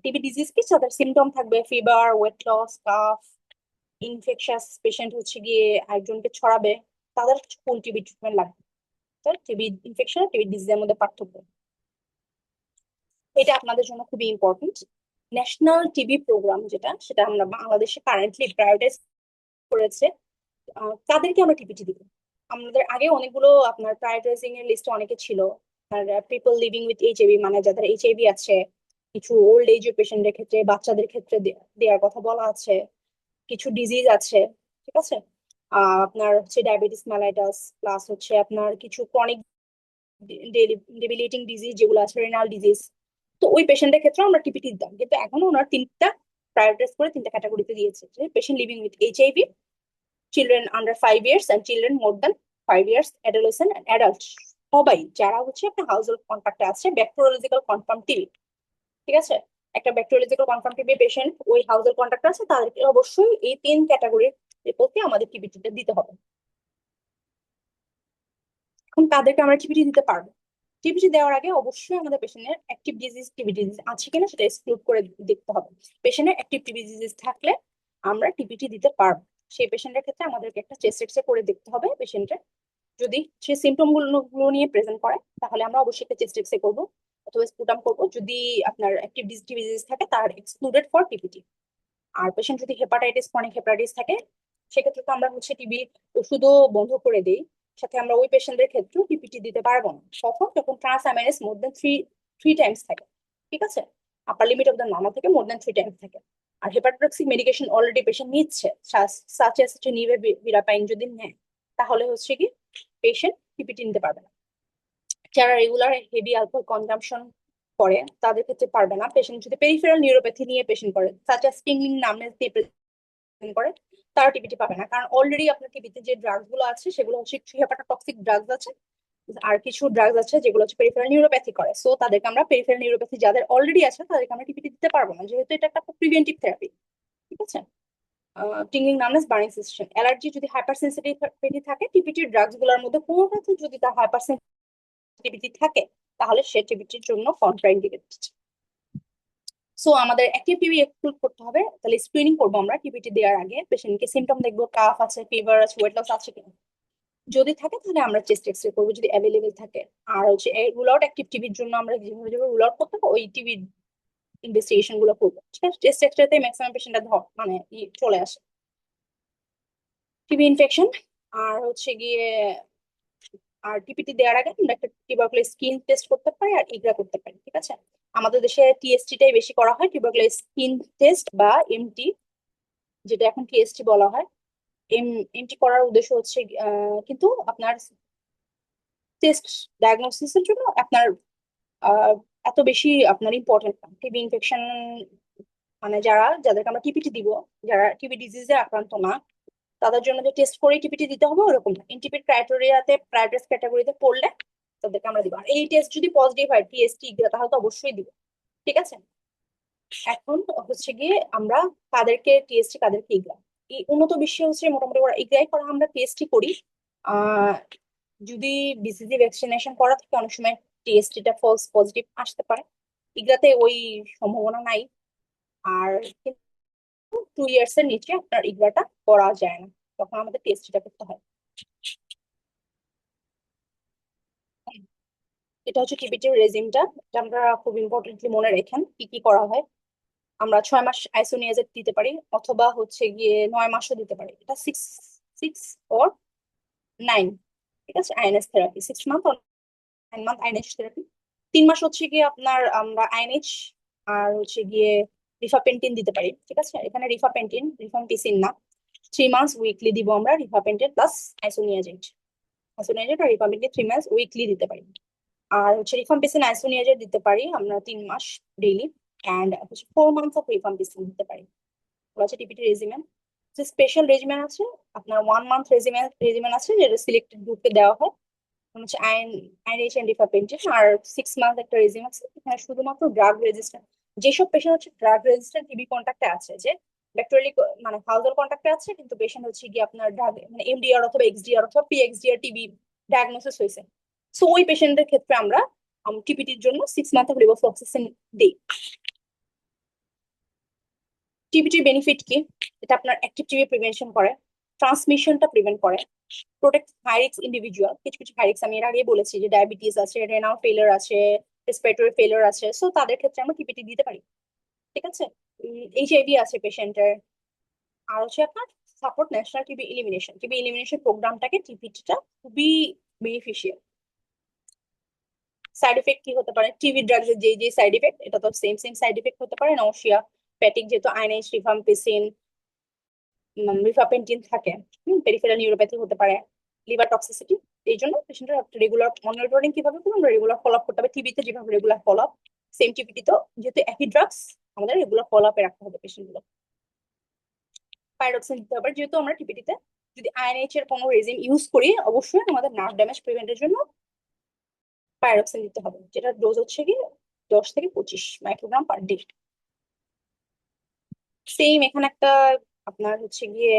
টিবি ডিজিজ কি তাদের সিমটম থাকবে, fever, weight loss, cough, infectious patient হচ্ছে গিয়ে একজনকে ছড়াবে, তাদের ফুল টিবি ট্রিটমেন্ট লাগবে। তো টিবি ইনফেকশন আর টিবি ডিজিজের মধ্যে পার্থক্য, এটা আপনাদের জন্য খুবই ইম্পর্টেন্ট। ন্যাশনাল টিবি প্রোগ্রাম যেটা, সেটা আমরা বাংলাদেশে কারেন্টলি প্রায়োরিটাইজ করেছে, তাদেরকে আমরা টিপিটি দিব। আমাদের আগে অনেকগুলো আপনার প্রায়োরিটাইজিং এর লিস্টে অনেকে ছিল, আর পিপল লিভিং উইথ এইচআইভি, মানে যাদের এইচআইভি আছে, কিছু ওল্ড এজ পেশেন্টের ক্ষেত্রে, বাচ্চাদের ক্ষেত্রে দেওয়ার কথা বলা আছে, কিছু ডিজিজ আছে, ঠিক আছে। আপনার হচ্ছে ডায়াবেটিস মেলাইটাস, প্লাস হচ্ছে আপনার কিছু ক্রনিক ডেবিলিটিং ডিজিজ যেগুলো আছে, রেনাল ডিজিজ। তো ওই পেশেন্টের ক্ষেত্রে আমরা টিপিটি দিতাম, কিন্তু এখনো ওনার তিনটা প্রায়োরিটাইজ করে তিনটা ক্যাটাগরিতে দিয়েছে, যে patient living with HIV, children under 5 years and children more than 5 years, adolescent and adult, সবাই যারা হচ্ছে আপনার হাউস হোল্ড কন্ট্যাক্টে আছে ব্যাকটেরিওলজিক্যাল কনফার্ম টিবি, ঠিক আছে। একটা ব্যাকটেরিওলজিক্যাল কনফার্ম টিবি পেশেন্ট ওই হাউস হোল্ড কন্ট্যাক্টে আছে, তাদেরকে অবশ্যই এই তিন ক্যাটাগরির প্রতি আমাদের টিবিটিটা দিতে হবে। এখন তাদেরকে আমরা টিবিটি দিতে পারবো। টিবিটি দেওয়ার আগে অবশ্যই আমাদের পেশেন্টের অ্যাক্টিভ ডিজিজ, টিবি ডিজিজ আছে কিনা সেটা এক্সক্লুড করে দেখতে হবে। পেশেন্টের অ্যাক্টিভ টিবি ডিজিজ থাকলে আমরা টিবিটি দিতে পারবো। সেই পেশেন্টের ক্ষেত্রে আমাদেরকে একটা চেস্ট এক্সরে করে দেখতে হবে পেশেন্টের, যদি সে সিমটম গুলো নিয়ে প্রেজেন্ট করে তাহলে আমরা অবশ্যই একটা চেস্ট এক্সরে করবো অথবা স্পুটাম করবো। যদি আপনার অ্যাক্টিভ ডিজিজ থাকে তার এক্সক্লুডেড ফর টিবিটি। আর পেশেন্ট যদি হেপাটাইটিস, ক্রনিক হেপাটাইটিস থাকে, সেক্ষেত্রে তো আমরা হচ্ছে টিবি ওষুধও বন্ধ করে দিই, সাথে আমরা ওই পেশেন্টের ক্ষেত্রেও টিপিটি দিতে পারবো না তখন, যখন ট্রান্সঅ্যামিনেস মোর দেন থ্রি টাইমস থাকে, ঠিক আছে। আপার লিমিট অফ দ্য নর্মাল থেকে মোর দেন 3 টাইমস থাকে। আর হেপাটোটক্সিক মেডিকেশন অলরেডি পেশেন্ট নিচ্ছে, সাচ এস নিভিরাপাইন যদি নেয়, তাহলে হচ্ছে কি পেশেন্ট টিপিটি নিতে পারবে না। যারা রেগুলার হেভি অ্যালকোহল কনজাম্পশন করে তাদের ক্ষেত্রে পারবে না। পেশেন্ট যদি পেরিফেরাল নিউরোপ্যাথি নিয়ে পেশেন্ট করে, সাচ এস টিংলিং নামনেস দিয়ে present করে, তারা টিবিটি পাবে না, কারণ অলরেডি আপনার টিবিতে যে ড্রাগস গুলো আছে সেগুলো হচ্ছে কিছু হেপাটোটক্সিক ড্রাগস আছে, আর কিছু ড্রাগস আছে যেগুলো হচ্ছে পেরিফেরাল নিউরোপ্যাথি করে। সো তাদেরকে আমরা পেরিফেরাল নিউরোপ্যাথি যাদের অলরেডি আছে তাদেরকে আমরা টিবিটি দিতে পারবো না, যেহেতু এটা একটা প্রিভেন্টিভ থেরাপি, ঠিক আছে। Tingling numbness burning sensation. Allergy যদি হাইপার সেন্সিটিভিটি থাকে, টিপিটি ড্রাগস গুলোর মধ্যে কোনোটাতে যদি তার হাইপার সেন্সিটিভিটি থাকে, তাহলে সে টিপিটির জন্য কন্ট্রাইন্ডিকেটেড। সো আমাদের অ্যাক্টিভ টিবি এক্সক্লুড করতে হবে। তাহলে স্ক্রিনিং করবো আমরা টিবিটি দেওয়ার আগে, পেশেন্টকে সিমটম দেখবো, কাফ আছে, ফিভার আছে, ওয়েট লস আছে কিনা। যদি থাকে তাহলে আমরা চেস্ট এক্সরে করবো যদি অ্যাভেলেবেল থাকে। আর হচ্ছে রুল আউট অ্যাক্টিভ টিবির জন্য আমরা যেভাবে যেভাবে রুল আউট করতে হবে ওই টিবির ইনভেস্টিগেশন গুলো করবো। ঠিক আছে, চেস্ট এক্সরেতে ম্যাক্সিমাম পেশেন্টটা মানে চলে আসে টিবি ইনফেকশন। আর হচ্ছে গিয়ে আর টিপিটি দেওয়ার আগে আমরা একটা টিউবারকুলোজ স্কিন টেস্ট করতে পারি আর ইগরা করতে পারি। ঠিক আছে, আমাদের দেশে টিএসটি টাই বেশি করা হয়, টিউবারকুলোজ স্কিন টেস্ট বা এমটি, যেটা এখন টিএসটি বলা হয়। এমটি করার উদ্দেশ্য হচ্ছে কিন্তু আপনার টেস্ট ডায়াগনোসিসের জন্য আপনার আহ, এত বেশি আপনার ইম্পর্টেন্ট না। টিবি ইনফেকশন মানে যাদেরকে আমরা টিপিটি দিব, যারা টিবি ডিজিজে আক্রান্ত না, তাদের জন্য যে টেস্ট করে টিপিটি দিতে হবে ওরকম না। ইনটিপির ক্রাইটেরিয়াতে প্রায়োরিটি ক্যাটাগরিতে পড়লে তাদেরকে আমরা দিব। আর এই টেস্ট যদি পজিটিভ হয় টিএসটি তাহলে তো অবশ্যই দিব। ঠিক আছে, এখন হচ্ছে গিয়ে আমরা কাদেরকে টিএসটি কাদেরকে ইগরা, এই উন্নত বিশ্বে হচ্ছে মোটামুটি ওরা ইগরাই করা, আমরা টেস্টই করি। আহ যদি বিসিজি ভ্যাকসিনেশন করা থাকে অনেক সময় টিএসটিটা ফলস পজিটিভ আসতে পারে, ইগরাতে ওই সম্ভাবনা নাই। আর 2 ইয়ার্স এর নিচে আপনার ইগরাটা করা যায় না, তখন আমাদের টিএসটিটা করতে হয়। এটা হচ্ছে টিবিটির রেজিমটা, এটা আমরা খুব ইম্পর্টেন্টলি মনে রেখেন কি কি করা হয়। আমরা 6 মাস আইসোনিয়াজেড দিতে পারি, অথবা হচ্ছে গিয়ে 9 মাসও দিতে পারি। এটা 6 or 9, ঠিক আছে, INS therapy 6 month, 9 month INS therapy. 3 মাস হচ্ছে গিয়ে আপনার আমরা আইএনএইচ আর হচ্ছে গিয়ে রিফাপেন্টিন দিতে পারি। ঠিক আছে, এখানে রিফাপেন্টিন রিফাম্পিসিন না। 3 মান্থস উইকলি দিব আমরা রিফাপেন্টিন প্লাস আইসোনিয়াজেড। আইসোনিয়াজেড আর রিফাপেন্টিন 3 মান্থস উইকলি দিতে পারি। আর হচ্ছে রিফাম্পিসিন আইসোনিয়াজেড দিতে পারি আমরা 3 মাস ডেইলি। অ্যান্ড হচ্ছে 4 মান্থস অফ রিফাম্পিসিন দিতে পারি। হচ্ছে টিপিটি রেজিমেন। যে স্পেশাল রেজিমেন আছে, আপনার 1 মান্থ রেজিমেন আছে যেটা সিলেক্টেড গ্রুপকে দেওয়া হয়, হচ্ছে আইএনএইচ এন্ড রিফাপেন্টিন। আর 6 মান্থ একটা রেজিম আছে, এখানে শুধুমাত্র ড্রাগ রেজিস্ট্যান্ট যেসব পেশেন্ট হচ্ছে ড্রাগ রেজিস্ট্যান্ট টিবি কন্ট্যাক্টে আছে, যে ব্যাকটেরিয়ালি মানে হাউজাল কন্ট্যাক্টে আছে কিন্তু পেশেন্ট হচ্ছে গিয়ে আপনার ড্রাগ মানে এমডিআর অথবা এক্সডিআর অথবা পিএক্সডিআর টিবি ডায়াগনোসিস হয়েছে। সো ওই পেশেন্টদের ক্ষেত্রে আমরা টিপিটির জন্য 6 মান্থ অফ লেভোফ্লক্সাসিন দিই। টিবিটির বেনিফিট কি? এটা আপনার অ্যাক্টিভ টিবি প্রিভেনশন করে, ট্রান্সমিশনটা প্রিভেন্ট করে, প্রোটেক্ট হাই রিস্ক ইন্ডিভিজুয়াল। কিছু কিছু হাই রিস্ক আমি এর আগে বলেছি যে ডায়াবেটিস আছে, রেনাল ফেলিয়ার আছে, রেসপিরেটরি ফেলিয়ার আছে, সো তাদের ক্ষেত্রে আমরা টিপিটি দিতে পারি। ঠিক আছে, এইচআইভি আছে পেশেন্টের। আর হচ্ছে আপনার সাপোর্ট ন্যাশনাল টিবি ইলিমিনেশন প্রোগ্রামটাকে টিপিটিটা খুবই বেনিফিশিয়াল। সাইড এফেক্ট কি হতে পারে? টিবি ড্রাগসের যে যে সাইড এফেক্ট, এটা তো সেম সেম সাইড এফেক্ট হতে পারে, নওশিয়া, ফ্যাটিক, যেহেতু আইএনএইচ রিফাম্পিসিন রিফাপেন্টিন থাকে, পেরিফেরাল নিউরোপ্যাথি হতে পারে, লিভার টক্সিসিটি। এই জন্য পেশেন্টের রেগুলার মনিটরিং কিভাবে করবো, আমরা রেগুলার ফলো আপ করতে হবে। টিবিতে যেভাবে regular follow up, same TBT তো যেহেতু একই ড্রাগস, আমাদের রেগুলার ফলো আপে রাখতে হবে পেশেন্ট গুলো। পাইরক্সিন দিতে হবে, যেহেতু আমরা টিবিটিতে যদি আইএনএইচ এর কোনো রেজিম ইউজ করি, অবশ্যই আমাদের নার্ভ ড্যামেজ প্রিভেন্টের জন্য পাইরক্সিন দিতে হবে, যেটা ডোজ হচ্ছে কি 10 থেকে 25 মাইক্রোগ্রাম পার ডে। সেম এখানে একটা আপনার হচ্ছে গিয়ে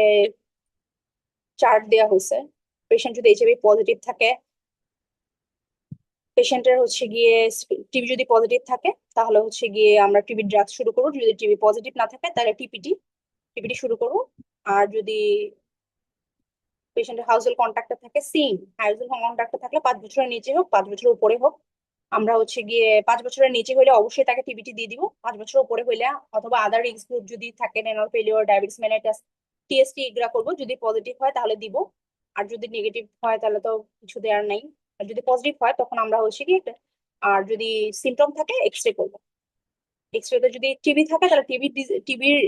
চার্ট দেওয়া হয়েছে। পেশেন্ট যদি এইচআইভি পজিটিভ থাকে, পেশেন্টের হচ্ছে গিয়ে টিবি যদি পজিটিভ থাকে তাহলে হচ্ছে গিয়ে আমরা টিবি ড্রাগ শুরু করবো, যদি টিবি পজিটিভ না থাকে তাহলে টিপিটি শুরু করবো। আর যদি পেশেন্টের হাউজহোল্ড কন্ট্যাক্টে থাকে, সেম হাউজহোল্ড কন্ট্যাক্টে থাকলে 5 বছরের নিচে হোক 5 বছরের উপরে হোক, আমরা হচ্ছে গিয়ে 5 বছরের নিচে হলে অবশ্যই তাকে টিবিটি দিয়ে দিব। 5 বছরের উপরে হইলে অথবা আদার রিস্ক গ্রুপ যদি থাকে, renal failure, diabetes mellitus, TST এগুলা করবো। যদি পজিটিভ হয় তাহলে দিব, আর যদি নেগেটিভ হয় তাহলে তো কিছু দেওয়ার নাই। আর যদি পজিটিভ হয় তখন আমরা হচ্ছে কি আর যদি সিমটম থাকে এক্সরে করবো। এক্সরেতে যদি টিবি থাকে তাহলে টিবির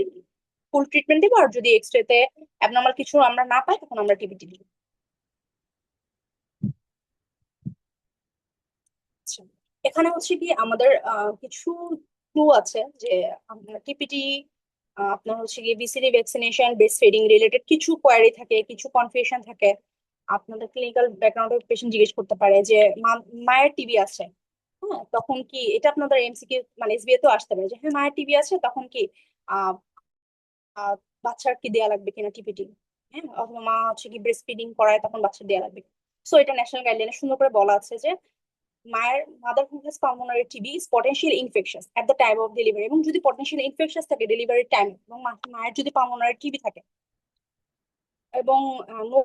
ফুল ট্রিটমেন্ট দিব, আর যদি এক্সরেতে অ্যাবনর্মাল কিছু আমরা না পাই তখন আমরা টিবিটি দিব। আচ্ছা, এখানে হচ্ছে কি আমাদের কিছু ক্লু আছে যে আপনার টিপিটি আপনার হচ্ছে গিয়ে BCG vaccination, breast feeding related কিছু কোয়ারি থাকে, কিছু কনফিউশন থাকে। আপনাদের ক্লিনিক্যাল ব্যাকগ্রাউন্ডের পেশেন্ট জিজ্ঞেস করতে পারে যে মায়ের টিবি আছে, হ্যাঁ তখন কি, এটা আপনাদের এমসিকিউ মানে এসবিএ তো আসতে পারে যে হ্যাঁ মায়ের টিবি আছে তখন কি বাচ্চার কি দেয়া লাগবে কিনা টিপিটি, হ্যাঁ, অথবা মা হচ্ছে কি ব্রেস্ট ফিডিং করায় তখন বাচ্চা দেয়া লাগবে। সো এটা ন্যাশনাল গাইডলাইনে সুন্দর করে বলা আছে যে mother who has pulmonary TB is potentially infectious at the time of delivery, এবং যদি potentially infectious থাকে ডেলিভারির টাইম, এবং মায়ের যদি পালমোনারি টিবি থাকে এবং no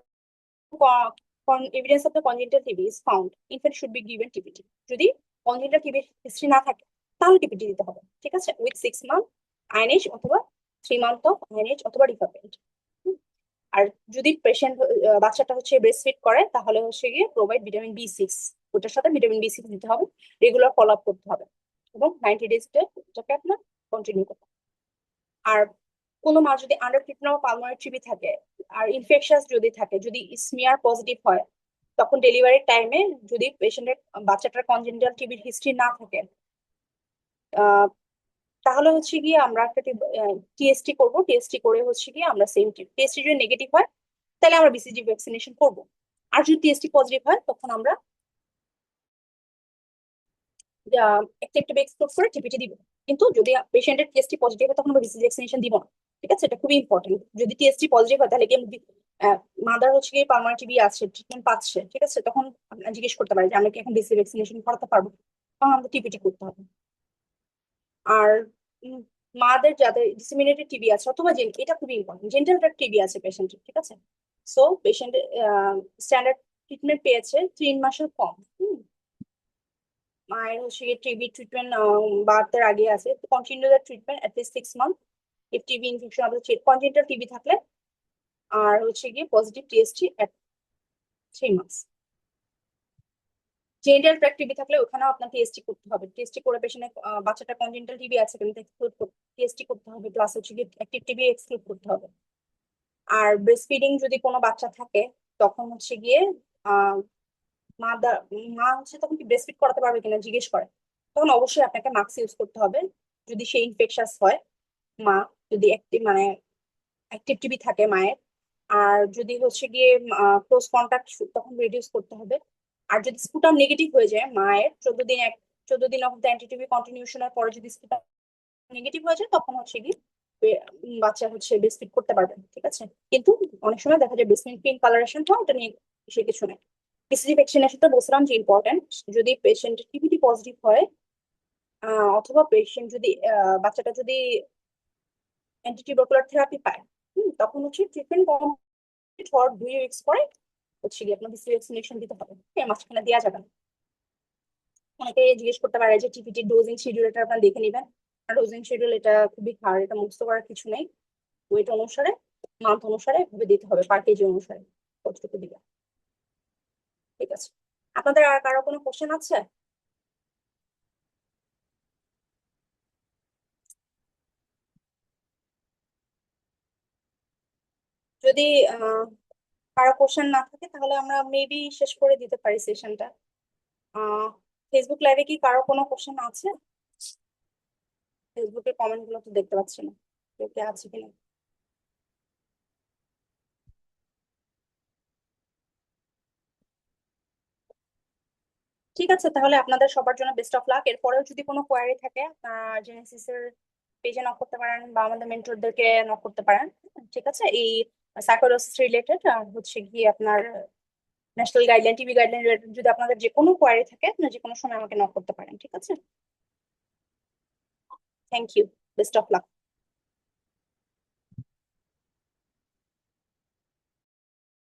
evidence of the congenital TB is found, infant should be given TPT. যদি congenital TB হিস্ট্রি না থাকে তাহলে টিপিটি দিতে হবে, ঠিক আছে, উইথ 6 month আইএনএইচ অথবা 3 month অফ আইএনএইচ অথবা রিফাপেন্ট। আর যদি পেশেন্ট বাচ্চাটা হচ্ছে ব্রেস্ট ফিড করে তাহলে হচ্ছে গিয়ে প্রোভাইড ভিটামিন B6, ওটার সাথে ভিটামিন B6 দিতে হবে, রেগুলার ফলো আপ করতে হবে, এবং 90 days এটাকে আপনার কন্টিনিউ করতে হবে। আর কোনো মা যদি আন্ডার ট্রিটমেন্ট বা পালমোনারি টিবি থাকে আর ইনফেকশাস যদি থাকে, যদি স্মিয়ার পজিটিভ হয়, তখন ডেলিভারির টাইমে যদি পেশেন্টের বাচ্চাটার কনজেনিটাল টিবির হিস্ট্রি না থাকে, তাহলে হচ্ছে গিয়ে আমরা একটা টিএসটি করবো, টিএসটি করে হচ্ছে গিয়ে আমরা সেম টিএসটি যদি নেগেটিভ হয় তাহলে আমরা বিসিজি ভ্যাকসিনেশন করব। আর যদি টিএসটি পজিটিভ হয় তখন আমরা একটা এক্সপোর্ট করে টিপিটি দিব। কিন্তু যদি পেশেন্টের টিএসটি পজিটিভ হয় তখন আমরা বিসিজি ভ্যাকসিনেশন দিব না, ঠিক আছে, এটা খুবই ইম্পর্টেন্ট। যদি টিএসটি পজিটিভ হয় তাহলে কি মাদার হচ্ছে কি পার্মানেন্ট টিবি আছে, ট্রিটমেন্ট পাচ্ছে, ঠিক আছে, তখন আপনারা জিজ্ঞেস করতে পারেন যে আমরা কি এখন বিসিজি ভ্যাকসিনেশন করাতে পারবো, তখন আমাদের টিপিটি করতে হবে। আর মাদের যাদের ডিসেমিনেটেড টিবি আছে অথবা এটা খুবই ইম্পর্টেন্ট, জেন্টাল ট্র্যাক্ট টিবি আছে পেশেন্টের, ঠিক আছে, সো পেশেন্ট স্ট্যান্ডার্ড ট্রিটমেন্ট পেয়েছে 3 মাসের কম, মায়ের হচ্ছে টিবি ট্রিটমেন্ট বাড়তে আগে আছে, continue the treatment at least 6 month if TB infection অথবা কনজেনিটাল টিবি থাকলে, আর হচ্ছে গিয়ে পজিটিভ টিএসটি এট 3 months। জেন্টাল ট্র্যাক্ট টিবি থাকলে ওখানেও আপনার টিএসটি করতে হবে, টিএসটি করে পেশেন্টের বাচ্চাটা কনজেনিটাল টিবি আছে কিন্তু এক্সক্লুড টিএসটি করতে হবে, প্লাস হচ্ছে গিয়ে অ্যাক্টিভ টিবি এক্সক্লুড করতে হবে। আর ব্রেস্ট ফিডিং যদি কোনো বাচ্চা থাকে তখন হচ্ছে গিয়ে আহ মা মা হচ্ছে তখন কি ব্রেস্ট ফিড করাতে পারবে কিনা জিজ্ঞেস করে, তখন অবশ্যই আপনাকে মাস্ক ইউজ করতে হবে যদি সে ইনফেকশাস হয়, মা যদি অ্যাক্টিভ মানে অ্যাক্টিভ টিবি থাকে মায়ের। আর যদি হচ্ছে গিয়ে ক্লোজ কন্টাক্ট তখন রিডিউস করতে হবে। আর যদি স্পুটাম নেগেটিভ হয়ে যায় মায়ের 14 দিন অফ দ্য অ্যান্টিটিবি কন্টিনিউশনের পরে যদি স্পুটাম নেগেটিভ হয়ে যায় তখন হচ্ছে কি বাচ্চা হচ্ছে ব্রেস্ট ফিড করতে পারবেন, ঠিক আছে। কিন্তু অনেক সময় দেখা যায় ব্রেস্ট মিল্ক পিঙ্ক কালারেশন হয়, ওটা নিয়ে সে কিছু নেই। বিসিজি ভ্যাকসিনেশন তো বলছিলাম যে ইম্পর্টেন্ট, যদি পেশেন্ট টিবিটি পজিটিভ হয় অথবা পেশেন্ট যদি বাচ্চাটা যদি অ্যান্টিটিউবারকুলার থেরাপি পায়, তখন হচ্ছে ট্রিটমেন্ট কমপ্লিট হওয়ার 2 উইকস পরে হচ্ছে গিয়ে আপনার বিসিজি ভ্যাকসিনেশন দিতে হবে, মাঝখানে দেওয়া যাবে না। অনেকে জিজ্ঞেস করতে পারে যে টিপিটি ডোজিং শিডিউল, এটা আপনার দেখে নেবেন। আর ডোজিং শিডিউল এটা খুবই হার্ড, এটা মুখস্থ করার কিছু নেই, ওয়েট অনুসারে মান্থ অনুসারে এভাবে দিতে হবে, পার কেজি অনুসারে কতটুকু দিবে, ঠিক আছে। আপনাদের আর কারো কোনো কোশ্চেন আছে? যদি আহ কারো কোশ্চেন না থাকে তাহলে আমরা মেবি শেষ করে দিতে পারি সেশনটা। ফেসবুক লাইভে কি কারো কোনো কোশ্চেন আছে? ফেসবুকের কমেন্ট গুলো তো দেখতে পাচ্ছি না, কেউ কে আছে কিনা। ঠিক আছে, তাহলে আপনাদের সবার জন্য বেস্ট অফ লাক। এরপরেও যদি কোনো কোয়ারি থাকে জেনেসিস এর পেজে নক করতে পারেন বা আমাদের মেন্টরদেরকে নক করতে পারেন, ঠিক আছে, এই সাইকোলজিস্ট রিলেটেড আর হচ্ছে গিয়ে আপনার national guideline TB guideline related যদি আপনাদের যে কোনো কোয়ারি থাকে আপনারা যে কোনো সময় আমাকে নক করতে পারেন, ঠিক আছে। Thank you, best of lakh.